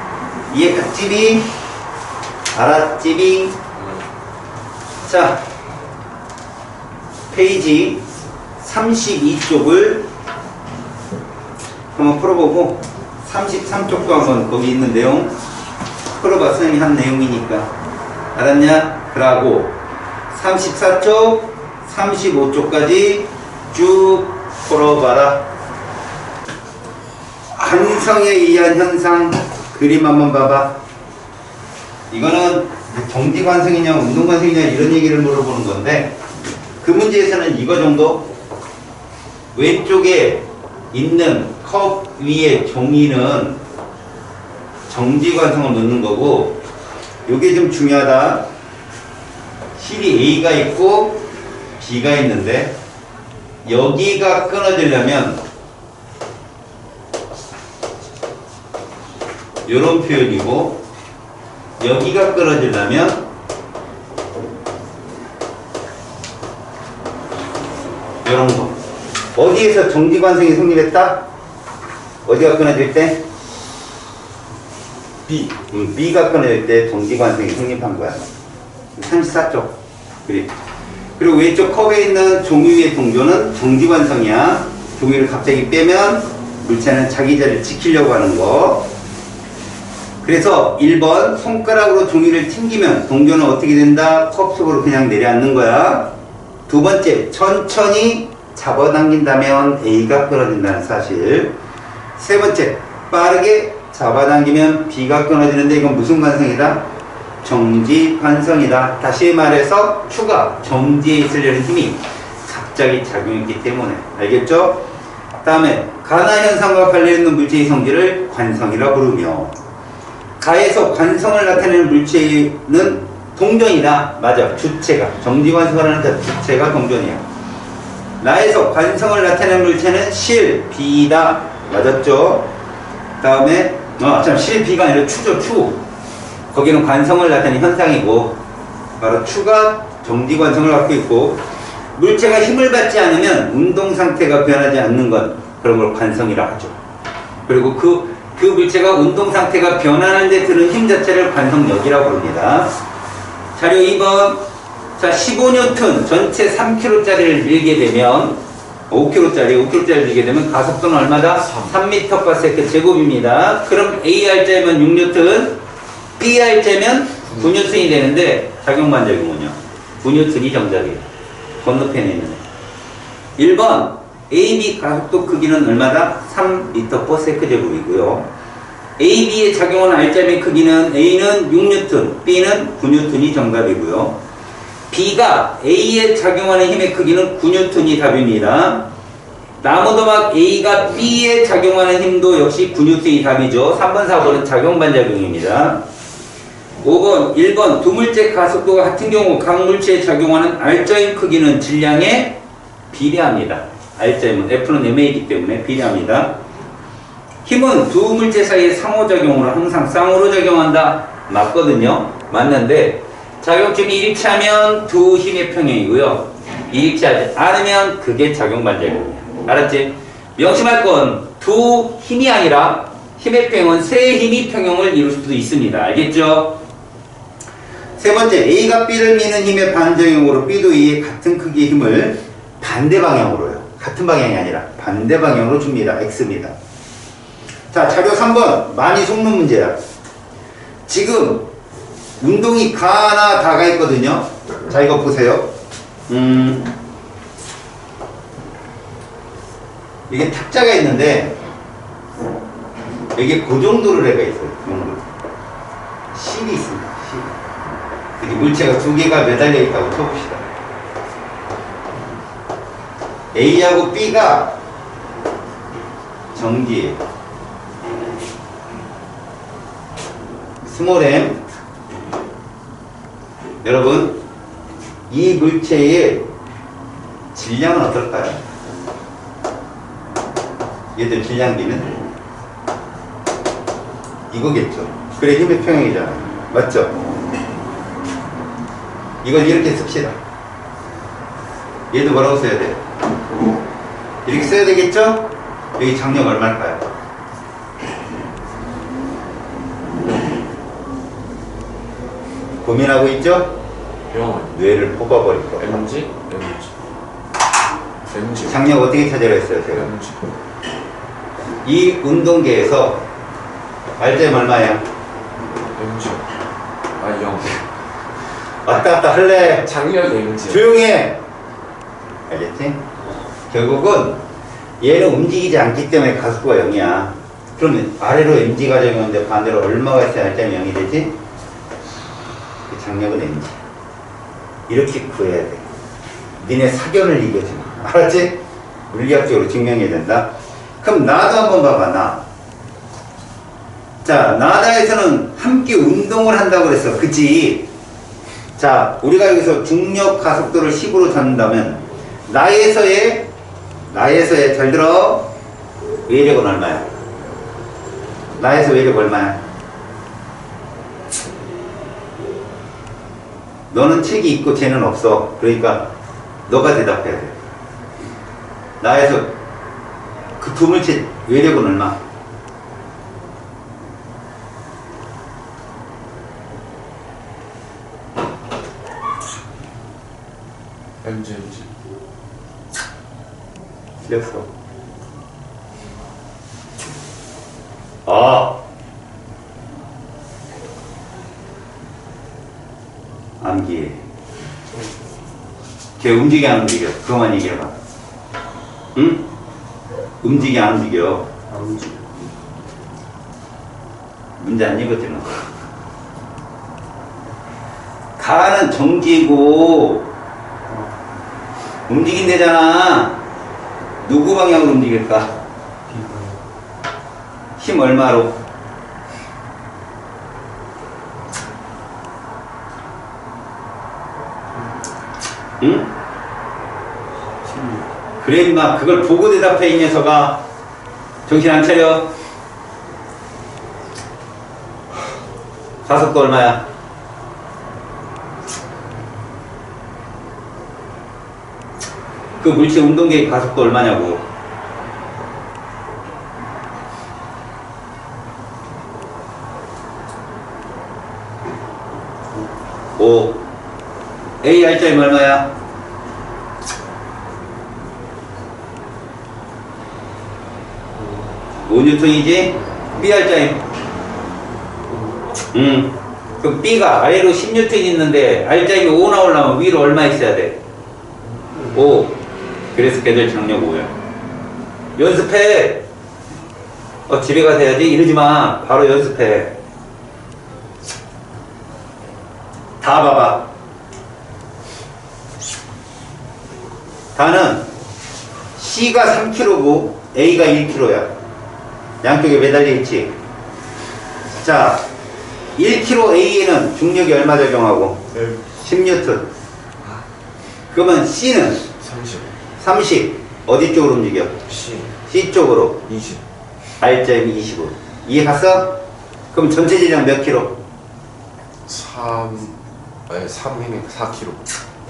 이해갔지비? 알았지비? 자, 페이지 32쪽을 한번 풀어보고 33쪽도 한번 거기 있는 내용 풀어봐. 선생님이 한 내용이니까. 알았냐? 그러고 34쪽, 35쪽까지 쭉 풀어봐라. 관성에 의한 현상 그림 한번 봐봐. 이거는 정지관성이냐 운동관성이냐 이런 얘기를 물어보는 건데 그 문제에서는 이거 정도 왼쪽에 있는 컵 위에 종이는 정지관성을 넣는 거고 요게 좀 중요하다. 실이 A가 있고 B가 있는데 여기가 끊어지려면 요런 표현이고 여기가 끊어지려면 요런 거. 어디에서 정지관성이 성립했다? 어디가 끊어질 때?
B.
B가 끊어질 때 정지관성이 성립한 거야. 34쪽 그림. 그리고 왼쪽 컵에 있는 종이 위의 동조는 정지관성이야. 종이를 갑자기 빼면 물체는 자기 자리를 지키려고 하는 거. 그래서 1번 손가락으로 종이를 튕기면 동조는 어떻게 된다? 컵 속으로 그냥 내려앉는 거야. 두 번째, 천천히 잡아당긴다면 A가 끊어진다는 사실. 세 번째, 빠르게 잡아당기면 B가 끊어지는데 이건 무슨 관성이다? 정지관성이다. 다시 말해서 추가, 정지에 있으려는 힘이 갑자기 작용했기 때문에. 알겠죠? 다음에 가나현상과 관련있는 물체의 성질을 관성이라 부르며 가에서 관성을 나타내는 물체는 동전이다. 맞아. 주체가. 정지관성을 하는 주체가 동전이야. 나에서 관성을 나타내는 물체는 실, 비다. 맞았죠? 다음에 실, 비가 아니라 추죠. 추. 거기는 관성을 나타내는 현상이고 바로 추가 정지관성을 갖고 있고 물체가 힘을 받지 않으면 운동 상태가 변하지 않는 것 그런 걸 관성이라 하죠. 그리고 그 물체가 운동 상태가 변하는 데 드는 힘 자체를 관성력이라고 부릅니다. 자료 2번. 자, 15N 전체 3kg짜리를 밀게 되면 5kg짜리 밀게 되면 가속도는 얼마다? 3m/s 제곱입니다. 그럼 AR자면 6N, BR자면 9N이 되는데 작용반작용은요? 9N이 정답이에요. 건너편에 있는 1번 AB 가속도 크기는 얼마다? 3m/s 제곱이고요. AB의 작용하는 R자의 크기는 A는 6N, B는 9N이 정답이고요. B가 A에 작용하는 힘의 크기는 9N이 답입니다. 나무도막 A가 B에 작용하는 힘도 역시 9N이 답이죠. 3번, 4번은 작용반작용입니다. 5번, 1번 두 물체 가속도가 같은 경우 각 물체에 작용하는 R자의 크기는 질량에 비례합니다. R자임은 F는 MA이기 때문에 비례합니다. 힘은 두 물체 사이의 상호작용으로 항상 쌍으로 작용한다. 맞거든요. 맞는데 작용점이 일치하면 두 힘의 평형이고요. 일치하지 않으면 그게 작용반작용이야. 알았지? 명심할 건 두 힘이 아니라 힘의 평형은 세 힘이 평형을 이룰 수도 있습니다. 알겠죠? 세 번째, A가 B를 미는 힘의 반작용으로 B도 A의 같은 크기의 힘을 반대 방향으로요. 같은 방향이 아니라 반대 방향으로 줍니다. X입니다. 자, 자료 3번. 많이 속는 문제야. 지금 운동이 가나 다가 있거든요. 자, 이거 보세요. 이게 탁자가 있는데 여기에 고정도를 해가 있어요. 실이 있습니다. 실. 여기 물체가 두 개가 매달려 있다고 쳐봅시다. A하고 B가 정지예요. 스몰 m. 여러분, 이 물체의 질량은 어떨까요? 얘들 질량비는 이거겠죠. 그래, 힘의 평형이잖아요. 맞죠? 이걸 이렇게 씁시다. 얘도 뭐라고 써야 돼? 이렇게 써야 되겠죠? 여기 장력 얼마일까요? 고민하고 있죠?
영
뇌를 뽑아버릴 거예요.
MG
장력 어떻게 찾으라 했어요, 제가?
MG
이 운동계에서 알점 얼마야?
MG 0
왔다 갔다 할래?
작년 MG
조용해! 알겠지? 결국은 얘는 움직이지 않기 때문에 가속도가 0이야. 그러면 아래로 mg가 적용하는데 반대로 얼마가 있어야 알점이 0이 되지? 그 장력은 mg. 이렇게 구해야 돼. 니네 사견을 이겨줘. 알았지? 물리학적으로 증명해야 된다. 그럼 나도 한번 봐봐, 나. 자, 나다에서는 함께 운동을 한다고 그랬어. 그치? 자, 우리가 여기서 중력 가속도를 10으로 잡는다면, 나에서의, 잘 들어. 외력은 얼마야? 나에서 외력 얼마야? 너는 책이 있고 쟤는 없어. 그러니까, 너가 대답해야 돼. 나에서 그 두 물체 외력은 얼마?
MG
틀렸어. 아! 암기. 걔 움직여 안 움직여? 그거만 얘기해봐. 응? 움직여 안 움직여?
안 움직여
문제 안 읽었잖아. 가는 정지고 움직인대잖아. 누구 방향으로 움직일까? 힘 얼마로? 응? 그래 임마, 그걸 보고 대답해 이 녀석아. 정신 안 차려. 가속도 얼마야? 그 물체 운동계의 가속도 얼마냐고. 오. A R점이 얼마야? 5N이지? B R점. 그럼 B가 아래로 10N 있는데 R점이 5 나오려면 위로 얼마 있어야 돼? 5. 그래서 걔들 장력 5야. 연습해. 집에 가서 해야지. 이러지 마. 바로 연습해. 다 봐봐. 다는 C가 3kg고 A가 1kg야. 양쪽에 매달려 있지. 자, 1kg A에는 중력이 얼마 적용하고? 10N. 그러면 C는 30. 어디 쪽으로 움직여? C 쪽으로.
20
R점이 25. 이해 갔어? 그럼 전체 질량 몇 킬로?
3이면 4kg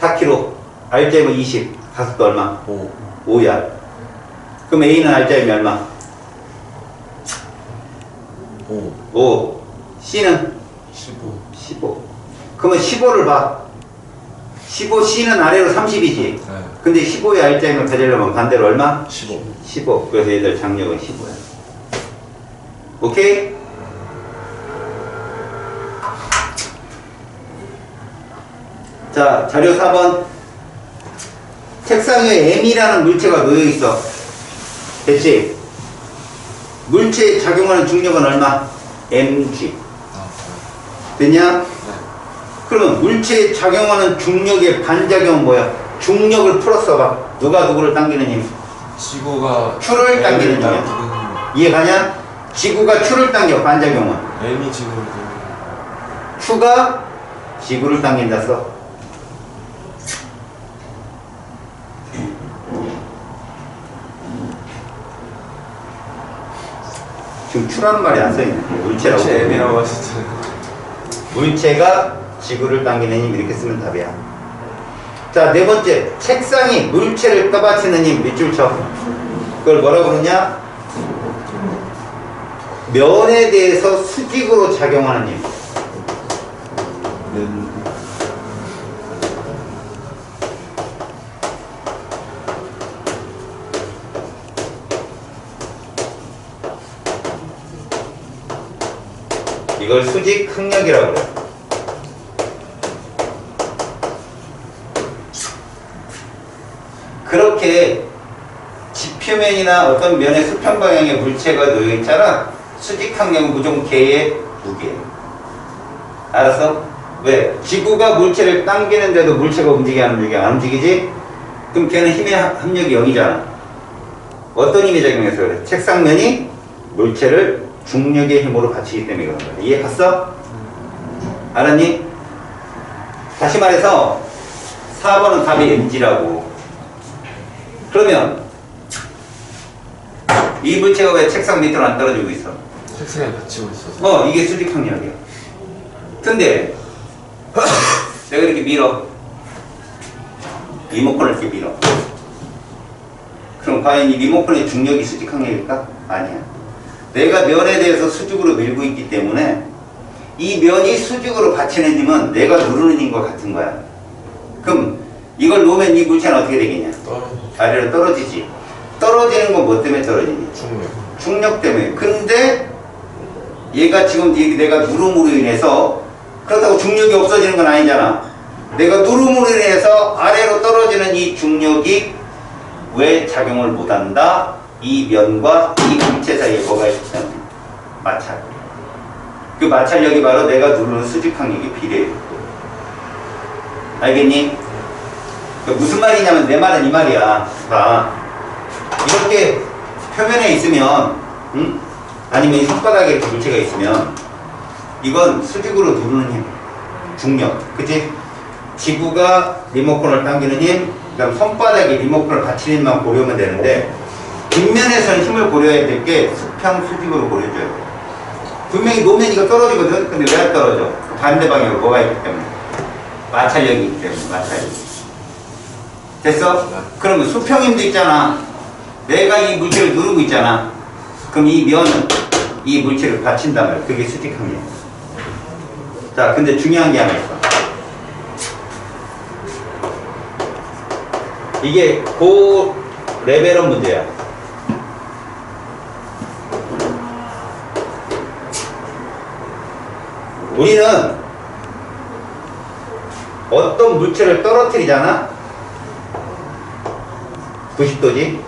4kg. R점은 20. 가속도 얼마?
5
5야. 그럼 A는 R점이 얼마? 5. C는? 15. 그러면 15를 봐. 15 C는 아래로 30이지.
네.
근데 15의 R점을 가지려면 반대로 얼마?
15
그래서 얘들 장력은 15야. 오케이? 자, 자료 4번. 책상 위에 M이라는 물체가 놓여있어. 됐지? 물체에 작용하는 중력은 얼마? mg. 됐냐?
네.
그러면 물체에 작용하는 중력의 반작용은 뭐야? 중력을 풀어써봐. 누가 누구를 당기는 힘?
지구가
추를 당기는 힘이야. 이해가냐? 지구가 추를 당겨. 반작용은
M이 지구를
추가 지구를 당긴다 써. 지금 추라는 말이 안 써있네. 물체라고.
M이라고 하셨잖아요.
물체가 지구를 당기는 힘 이렇게 쓰면 답이야. 자, 네 번째. 책상이 물체를 떠받치는 힘 밑줄 쳐. 그걸 뭐라고 그러냐? 면에 대해서 수직으로 작용하는 힘. 이걸 수직 항력이라고 그래요. 그렇게 지표면이나 어떤 면의 수평 방향의 물체가 놓여 있잖아. 수직 항력은 무조건 걔의 무게예요. 알았어? 왜? 지구가 물체를 당기는데도 물체가 움직여 안 움직여? 안 움직이지? 그럼 걔는 힘의 합력이 0이잖아. 어떤 힘이 작용해서 그래? 책상면이 물체를 중력의 힘으로 받치기 때문에 그런 거야. 이해 갔어? 알았니? 다시 말해서 4번은 답이 MG라고. 그러면 이 물체가 왜 책상 밑으로 안 떨어지고 있어?
책상에 받치고 있어서.
이게 수직 항력이야. 근데 내가 이렇게 밀어. 리모컨을 이렇게 밀어. 그럼 과연 이 리모컨의 중력이 수직 항력일까? 아니야. 내가 면에 대해서 수직으로 밀고 있기 때문에 이 면이 수직으로 받치는 힘은 내가 누르는 힘과 같은 거야. 그럼 이걸 놓으면 이 물체는 어떻게 되겠냐? 아래로 떨어지지. 떨어지는 건 뭐 때문에 떨어지니?
중력.
중력 때문에. 근데 얘가 지금 내가 누름으로 인해서 그렇다고 중력이 없어지는 건 아니잖아. 내가 누름으로 인해서 아래로 떨어지는 이 중력이 왜 작용을 못한다? 이 면과 이 물체 사이에 뭐가 있잖아. 마찰. 그 마찰력이 바로 내가 누르는 수직항력에 비례해. 알겠니? 무슨 말이냐면 내 말은 이 말이야. 봐. 이렇게 표면에 있으면, 응? 아니면 이 손바닥에 이렇게 물체가 있으면 이건 수직으로 누르는 힘, 중력, 그치? 지구가 리모컨을 당기는 힘, 그다음 손바닥이 리모컨을 받치는 힘만 고려하면 되는데 뒷면에서는 힘을 고려해야 될 게 수평, 수직으로 고려해줘야 돼. 분명히 놓으면 이거 떨어지거든? 근데 왜 안 떨어져? 반대 방향으로 뭐가 있기 때문에? 마찰력이 있기 때문에, 마찰력. 됐어? 그러면 수평힘도 있잖아. 내가 이 물체를 누르고 있잖아. 그럼 이 면은 이 물체를 받친단 말이야. 그게 수직항이야. 자, 근데 중요한 게 하나 있어. 이게 고 레벨업 문제야. 우리는 어떤 물체를 떨어뜨리잖아? 90도지?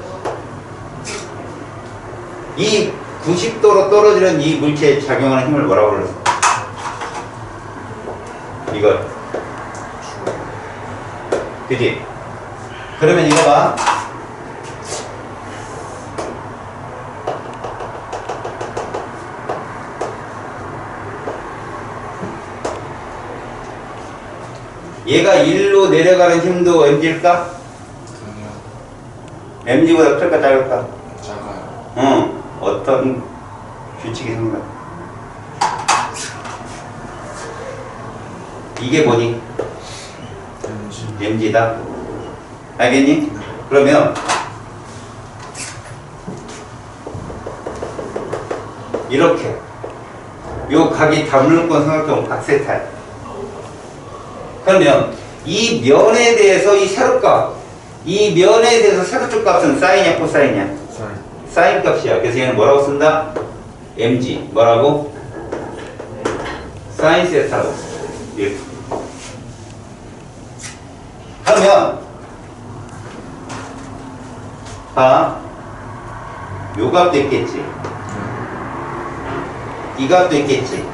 이 90도로 떨어지는 이 물체에 작용하는 힘을 뭐라고 그랬어? 이걸. 그지? 그러면 이거 봐. 얘가 1로 내려가는 힘도 mg일까? mg보다 클까 작을까?
작아요.
어떤 규칙이 생겨? 이게 뭐니? mg다. 알겠니? 그러면 이렇게 요 각이 담론권 삼각형 각세타야. 그러면 이 면에 대해서 이 세로값, 이 면에 대해서 세로쪽 값은 사인이야, 코사인이야? 사인 값이야. 그래서 얘는 뭐라고 쓴다? mg. 뭐라고? 사인 세타로. 이렇게. 그러면 봐. 요 값도 있겠지. 이 값도 있겠지.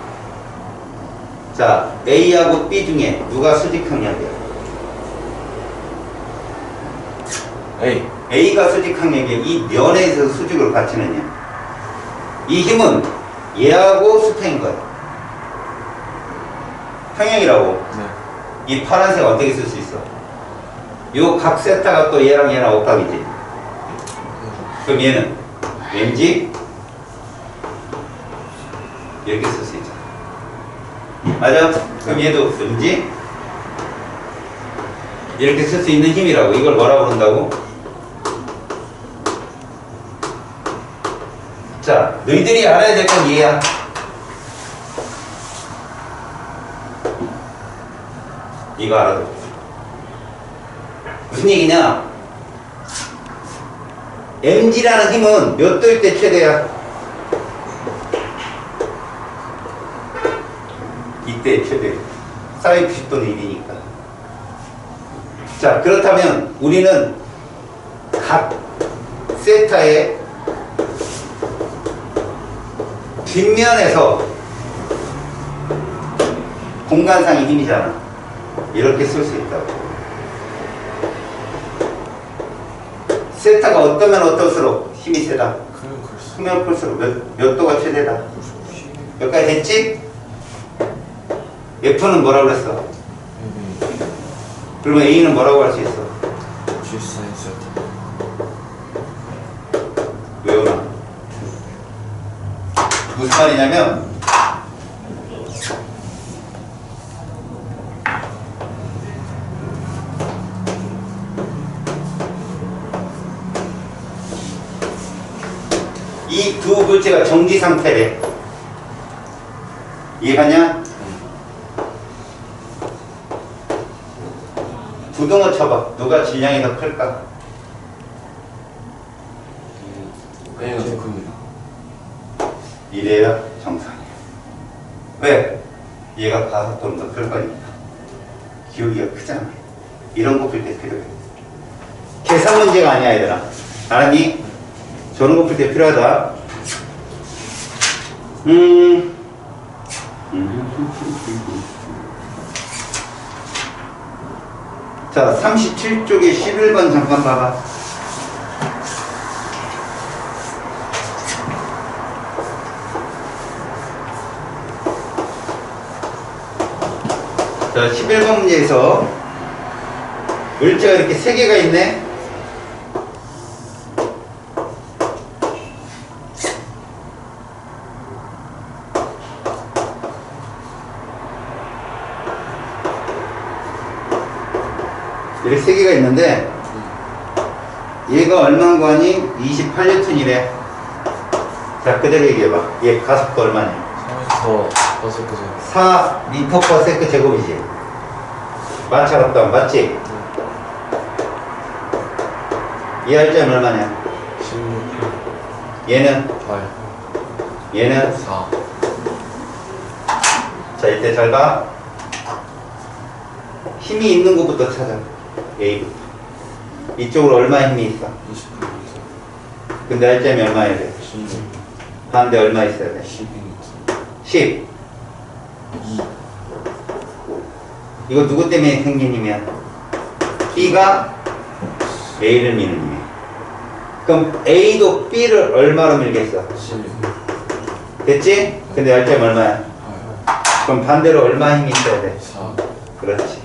자, A하고 B 중에 누가 수직항력이야?
A.
A가 수직항력이야. 이 면에 있어서 수직으로 받치는 힘. 이 힘은 얘하고 수평인 거야. 평행이라고.
네.
이 파란색 어떻게 쓸 수 있어? 요 각 세타가 또 얘랑 얘랑 옥각이지. 그럼 얘는 mg 이렇게 쓸 수 있잖아. 맞아? 그럼 얘도 mg 이렇게 쓸 수 있는 힘이라고. 이걸 뭐라고 그런다고? 자, 너희들이 알아야 될 건 얘야. 이거 알아도 무슨 얘기냐? mg라는 힘은 몇 도일 때 최대야? 이때 최대. 490도는 1이니까. 자, 그렇다면 우리는 각 세타의 뒷면에서 공간상의 힘이잖아. 이렇게 쓸 수 있다고. 세타가 어떠면 어떨수록 힘이 세다. 크면 클수록 몇 도가 최대다. 여기까지 됐지? F는 뭐라고 그랬어? 그러면 A는 뭐라고 할 수 있어? 외우나? 무슨 말이냐면 이 두 물체가 정지 상태래. 이해가냐? 부등호 쳐봐. 누가 질량이 더 클까?
A가 더 큽니다.
이래야 정상이야. 왜? 얘가 가속도는 더 클 거니까. 기울기가 크잖아. 이런 거 풀 때 필요해. 계산 문제가 아니야, 얘들아. 알았니? 저런 거 풀 때 필요하다. 자, 37쪽에 11번 잠깐 봐봐. 자, 11번 문제에서 물체가 이렇게 3개가 있네. 이렇게 3개가 있는데 얘가 얼마인 거 아니? 28N이래. 자, 그대로 얘기해봐. 얘 가속도 얼마냐? 4m/s 제곱이지. 마찰없다, 맞지? 얘 할 점이 얼마냐?
16.
얘는?
8.
얘는?
4.
자, 이때 잘 봐. 힘이 있는 곳부터 찾아. A부터. 이쪽으로 얼마 힘이 있어?
28.
근데 할 점이 얼마야 돼?
16.
반대 얼마 있어야 돼?
12m.
10.
2.
이거 누구 때문에 생긴 힘이야? B가 A를 미는 힘이야. 그럼 A도 B를 얼마로 밀겠어?
16.
됐지? 근데 할 점 얼마야?
8.
그럼 반대로 얼마 힘이 있어야 돼?
4.
그렇지.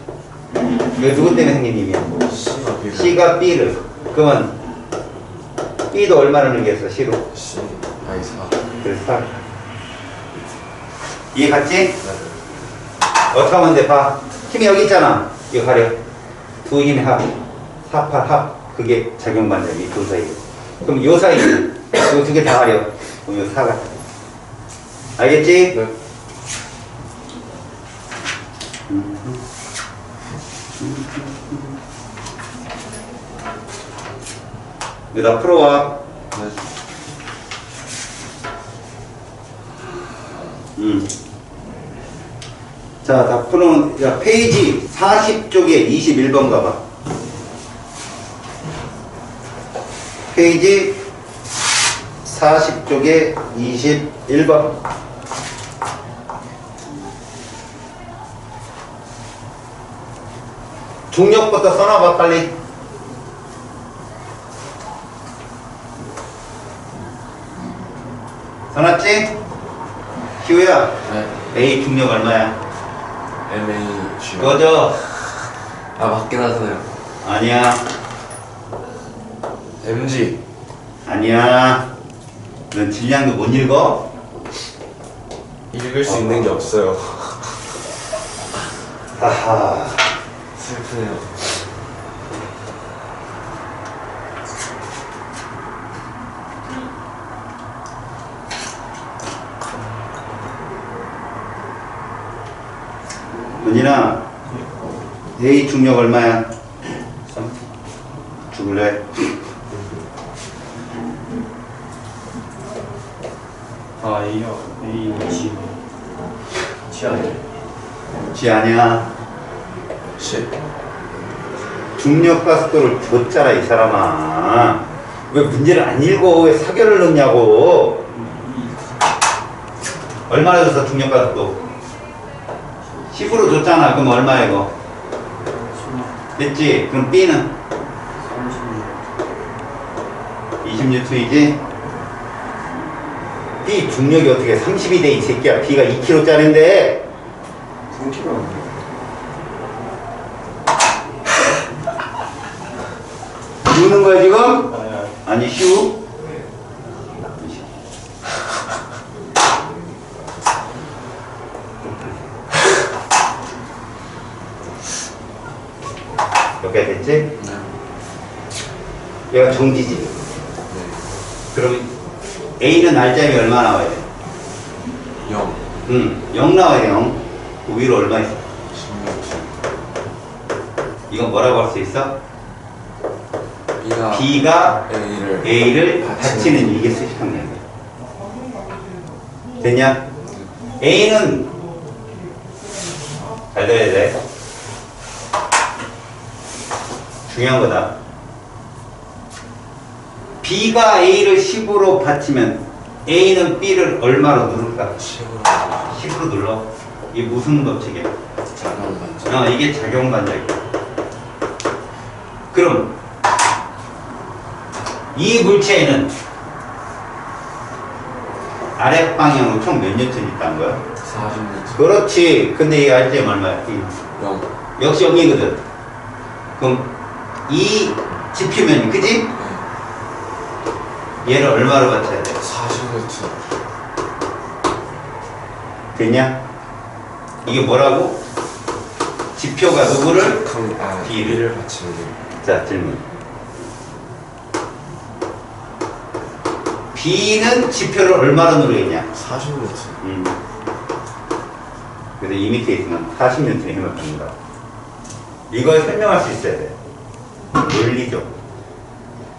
이거 누구 때문에 생긴 힘이야?
C가 B를.
C가 B를. 그러면 B도 얼마를 밀겠어? C로.
C. 아니 4.
그래서 4. 이해 갔지?
네.
어떻게 하면 돼? 봐. 힘이 여기 있잖아. 이거 가려. 두 힘의 합. 4, 8 합. 그게 작용반대. 이 두 사이. 그럼 요 사이. 이거 두 개 다 가려. 그럼 요 4가. 알겠지?
네.
여기다 풀어와.
네.
자, 다 풀어놓은, 야, 페이지 40쪽에 21번 가봐. 페이지 40쪽에 21번. 중력부터 써놔봐, 빨리. 써놨지? 희우야,
네.
A 중력 얼마야?
MA.
꺼져.
아 맞긴 하잖아요.
아니야.
MG.
아니야. 넌 질량도 못 읽어?
읽을 수 있는 게 없어요.
하하.
슬프네요.
은진아, A 중력 얼마야? 죽을래?
아, A요. A G 아니에요?
G 아니야.
10.
중력 가속도를 줬잖아, 이 사람아. 왜 문제를 안 읽어? 왜 사결을 넣냐고. 얼마나 줬어, 중력 가속도? 10으로 줬잖아. 그럼 얼마야, 이거? 됐지? 그럼 B는? 20N이지? B 중력이 어떻게 30이 돼, 이 새끼야. B가 2kg짜리인데.
3kg.
누는 거야, 지금?
아니야.
아니, 휴? 몇 개 됐지?
네.
얘가 정지지.
네.
그럼 A는 날짜이 얼마 나와야 돼?
0.
0 나와야 돼, 0. 그 위로 얼마 있어?
16.
이건 뭐라고 할 수 있어?
B가
B가
A를
A를 받치는 이게 수식항량이야. 됐냐? A는 잘 들어야 돼. 중요한 거다. B가 A를 10으로 받치면 A는 B를 얼마로 누를까?
10으로
10으로 눌러. 이게 무슨 법칙이야?
작용 반전.
이게 작용 반작이야. 그럼 이 물체에는 아래 방향으로 총 몇 뉴턴 있다는 거야?
40m.
그렇지. 근데 이 RPM 얼마야?
0.
역시 0이거든. 그럼 이 지표면, 그지? 얘를 얼마로 받쳐야 돼?
40m.
됐냐? 이게 뭐라고? 지표가 누구를? B를.
B를 받치는 게.
자, 질문. B는 지표를 얼마로 누르겠냐?
40m.
그래서 이 밑에 있으면 40N의 힘을 받는다. 이걸 설명할 수 있어야 돼. 논리죠.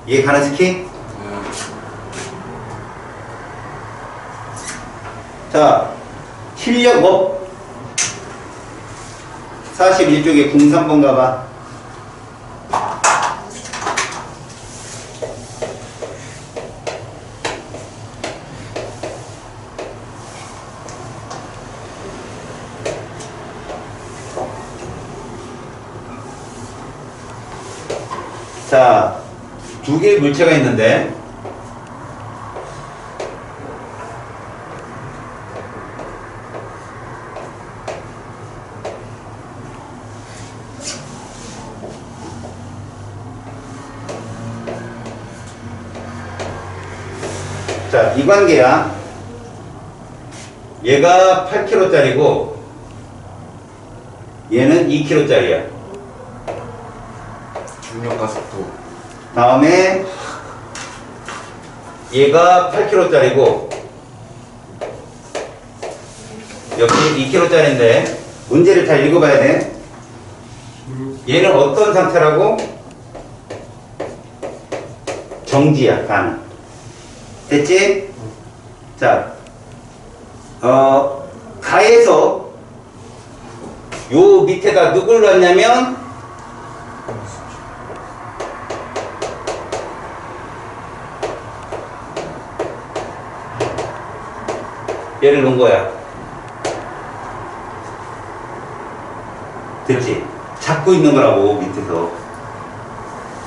이해 가는 스키?
네.
자, 출력업 41쪽에 03번 가봐. 자, 두 개의 물체가 있는데 자, 이 관계야. 얘가 8kg짜리고 얘는 2kg짜리야.
중력 가속도.
다음에 얘가 8kg짜리고 여기 2kg짜리인데 문제를 잘 읽어봐야 돼. 얘는 어떤 상태라고? 정지야, 간. 됐지? 자, 가에서 요 밑에다 누굴 놨냐면 얘를 놓은 거야. 됐지? 잡고 있는 거라고, 밑에서.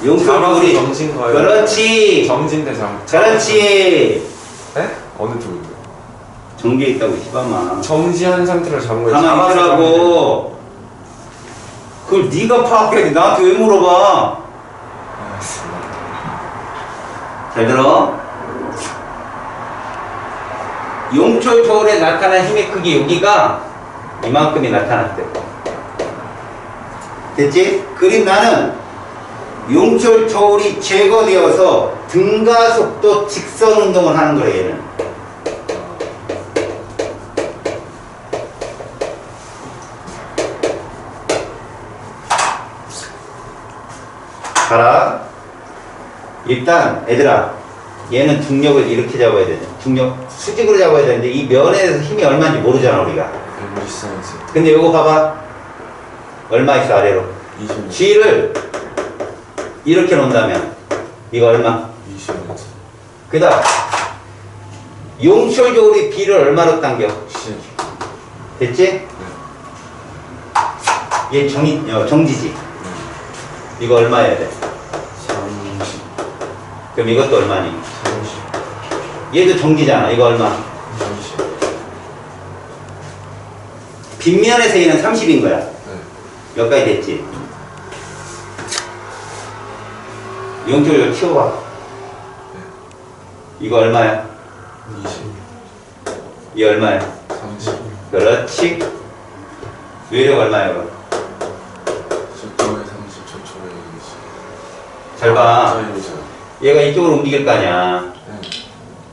용서물이.
정진 거예요.
그렇지.
정진대 장.
그렇지.
네? 어느 쪽인데?
정지에 있다고, 시바마.
정지한 상태로 잡은 거예요.
가만히 있으라고. 그걸 네가 파악해야지. 나한테 왜 물어봐?
알겠습니다.
잘 들어. 용철 저울에 나타난 힘의 크기 여기가 이만큼이 나타났대. 됐지? 그림 나는 용철 저울이 제거되어서 등가속도 직선 운동을 하는 거야, 얘는. 봐라. 일단 애들아, 얘는 중력을 이렇게 잡아야 되죠. 중력 수직으로 잡아야 되는데 이 면에서 힘이 얼마인지 모르잖아 우리가.
레지스턴스
근데 요거 봐봐. 얼마 있어 아래로.
20m.
G를 이렇게 놓는다면 이거 얼마?
20m.
그 다음 용철적으로 B를 얼마로 당겨?
10.
됐지? 얘 정지지. 이거 얼마여야 돼?
30.
그럼 이것도 얼마니?
30.
얘도 정지잖아. 이거 얼마?
30.
빗면에서 얘는 30인 거야.
네.
여기까지 됐지? 용적으로 키워봐. 이거 얼마야?
20.
이 얼마야?
30.
그렇지. 외력 얼마야? 이거?
저쪽에 30, 저쪽에 20.
잘 봐.
저희죠.
얘가 이쪽으로 움직일 거 아니야.
네.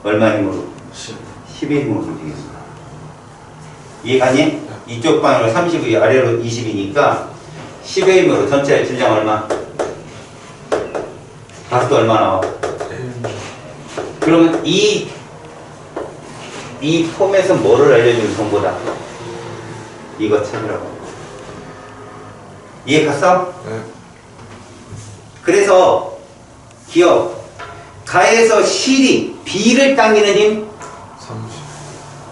얼마 힘으로?
10.
10의 힘으로 움직이는 거야. 이해가니? 이쪽 방향으로 30이 아래로 20이니까 10의 힘으로 전체 질량 얼마? 가스도 얼마 나와? 그러면 이 폼에서 뭐를 알려주는 정보다? 이거 찾으라고. 이해 갔어?
네.
그래서 기억. 가에서 실이 B를 당기는 힘
30.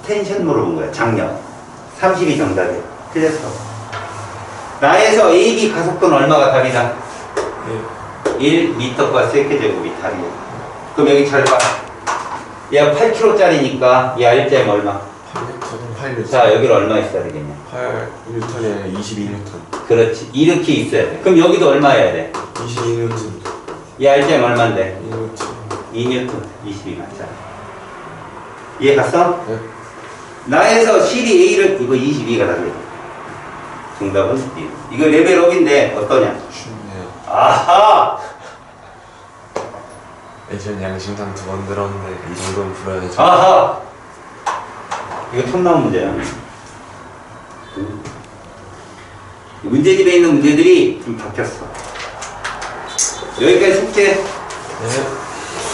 텐션 물어본 거야. 장력 30이 정답이야. 틀렸어. 나에서 AB 가속도는 얼마가 답이다? 1m과 세계제곱이 답이야. 그럼 여기 잘 봐. 얘가 8kg짜리니까 얘 R자임 얼마?
8m.
자 여기를 얼마 있어야 되겠냐?
8N에 22N.
그렇지. 이렇게 있어야 돼. 그럼 여기도 얼마여야 돼?
22N.
얘 R자임 얼마인데?
2N.
2N 22 맞잖아. 이해 갔어?
네.
나에서 실이 A를 이거 22가 답이야. 정답은 1. 이거 레벨업인데 어떠냐?
쉽네요.
아하!
예전 양심상 2번 들었는데 이 정도는 풀어야죠.
아하! 이거 처음 나온 문제야. 문제집에 있는 문제들이 좀 바뀌었어. 여기까지 숙제.
네.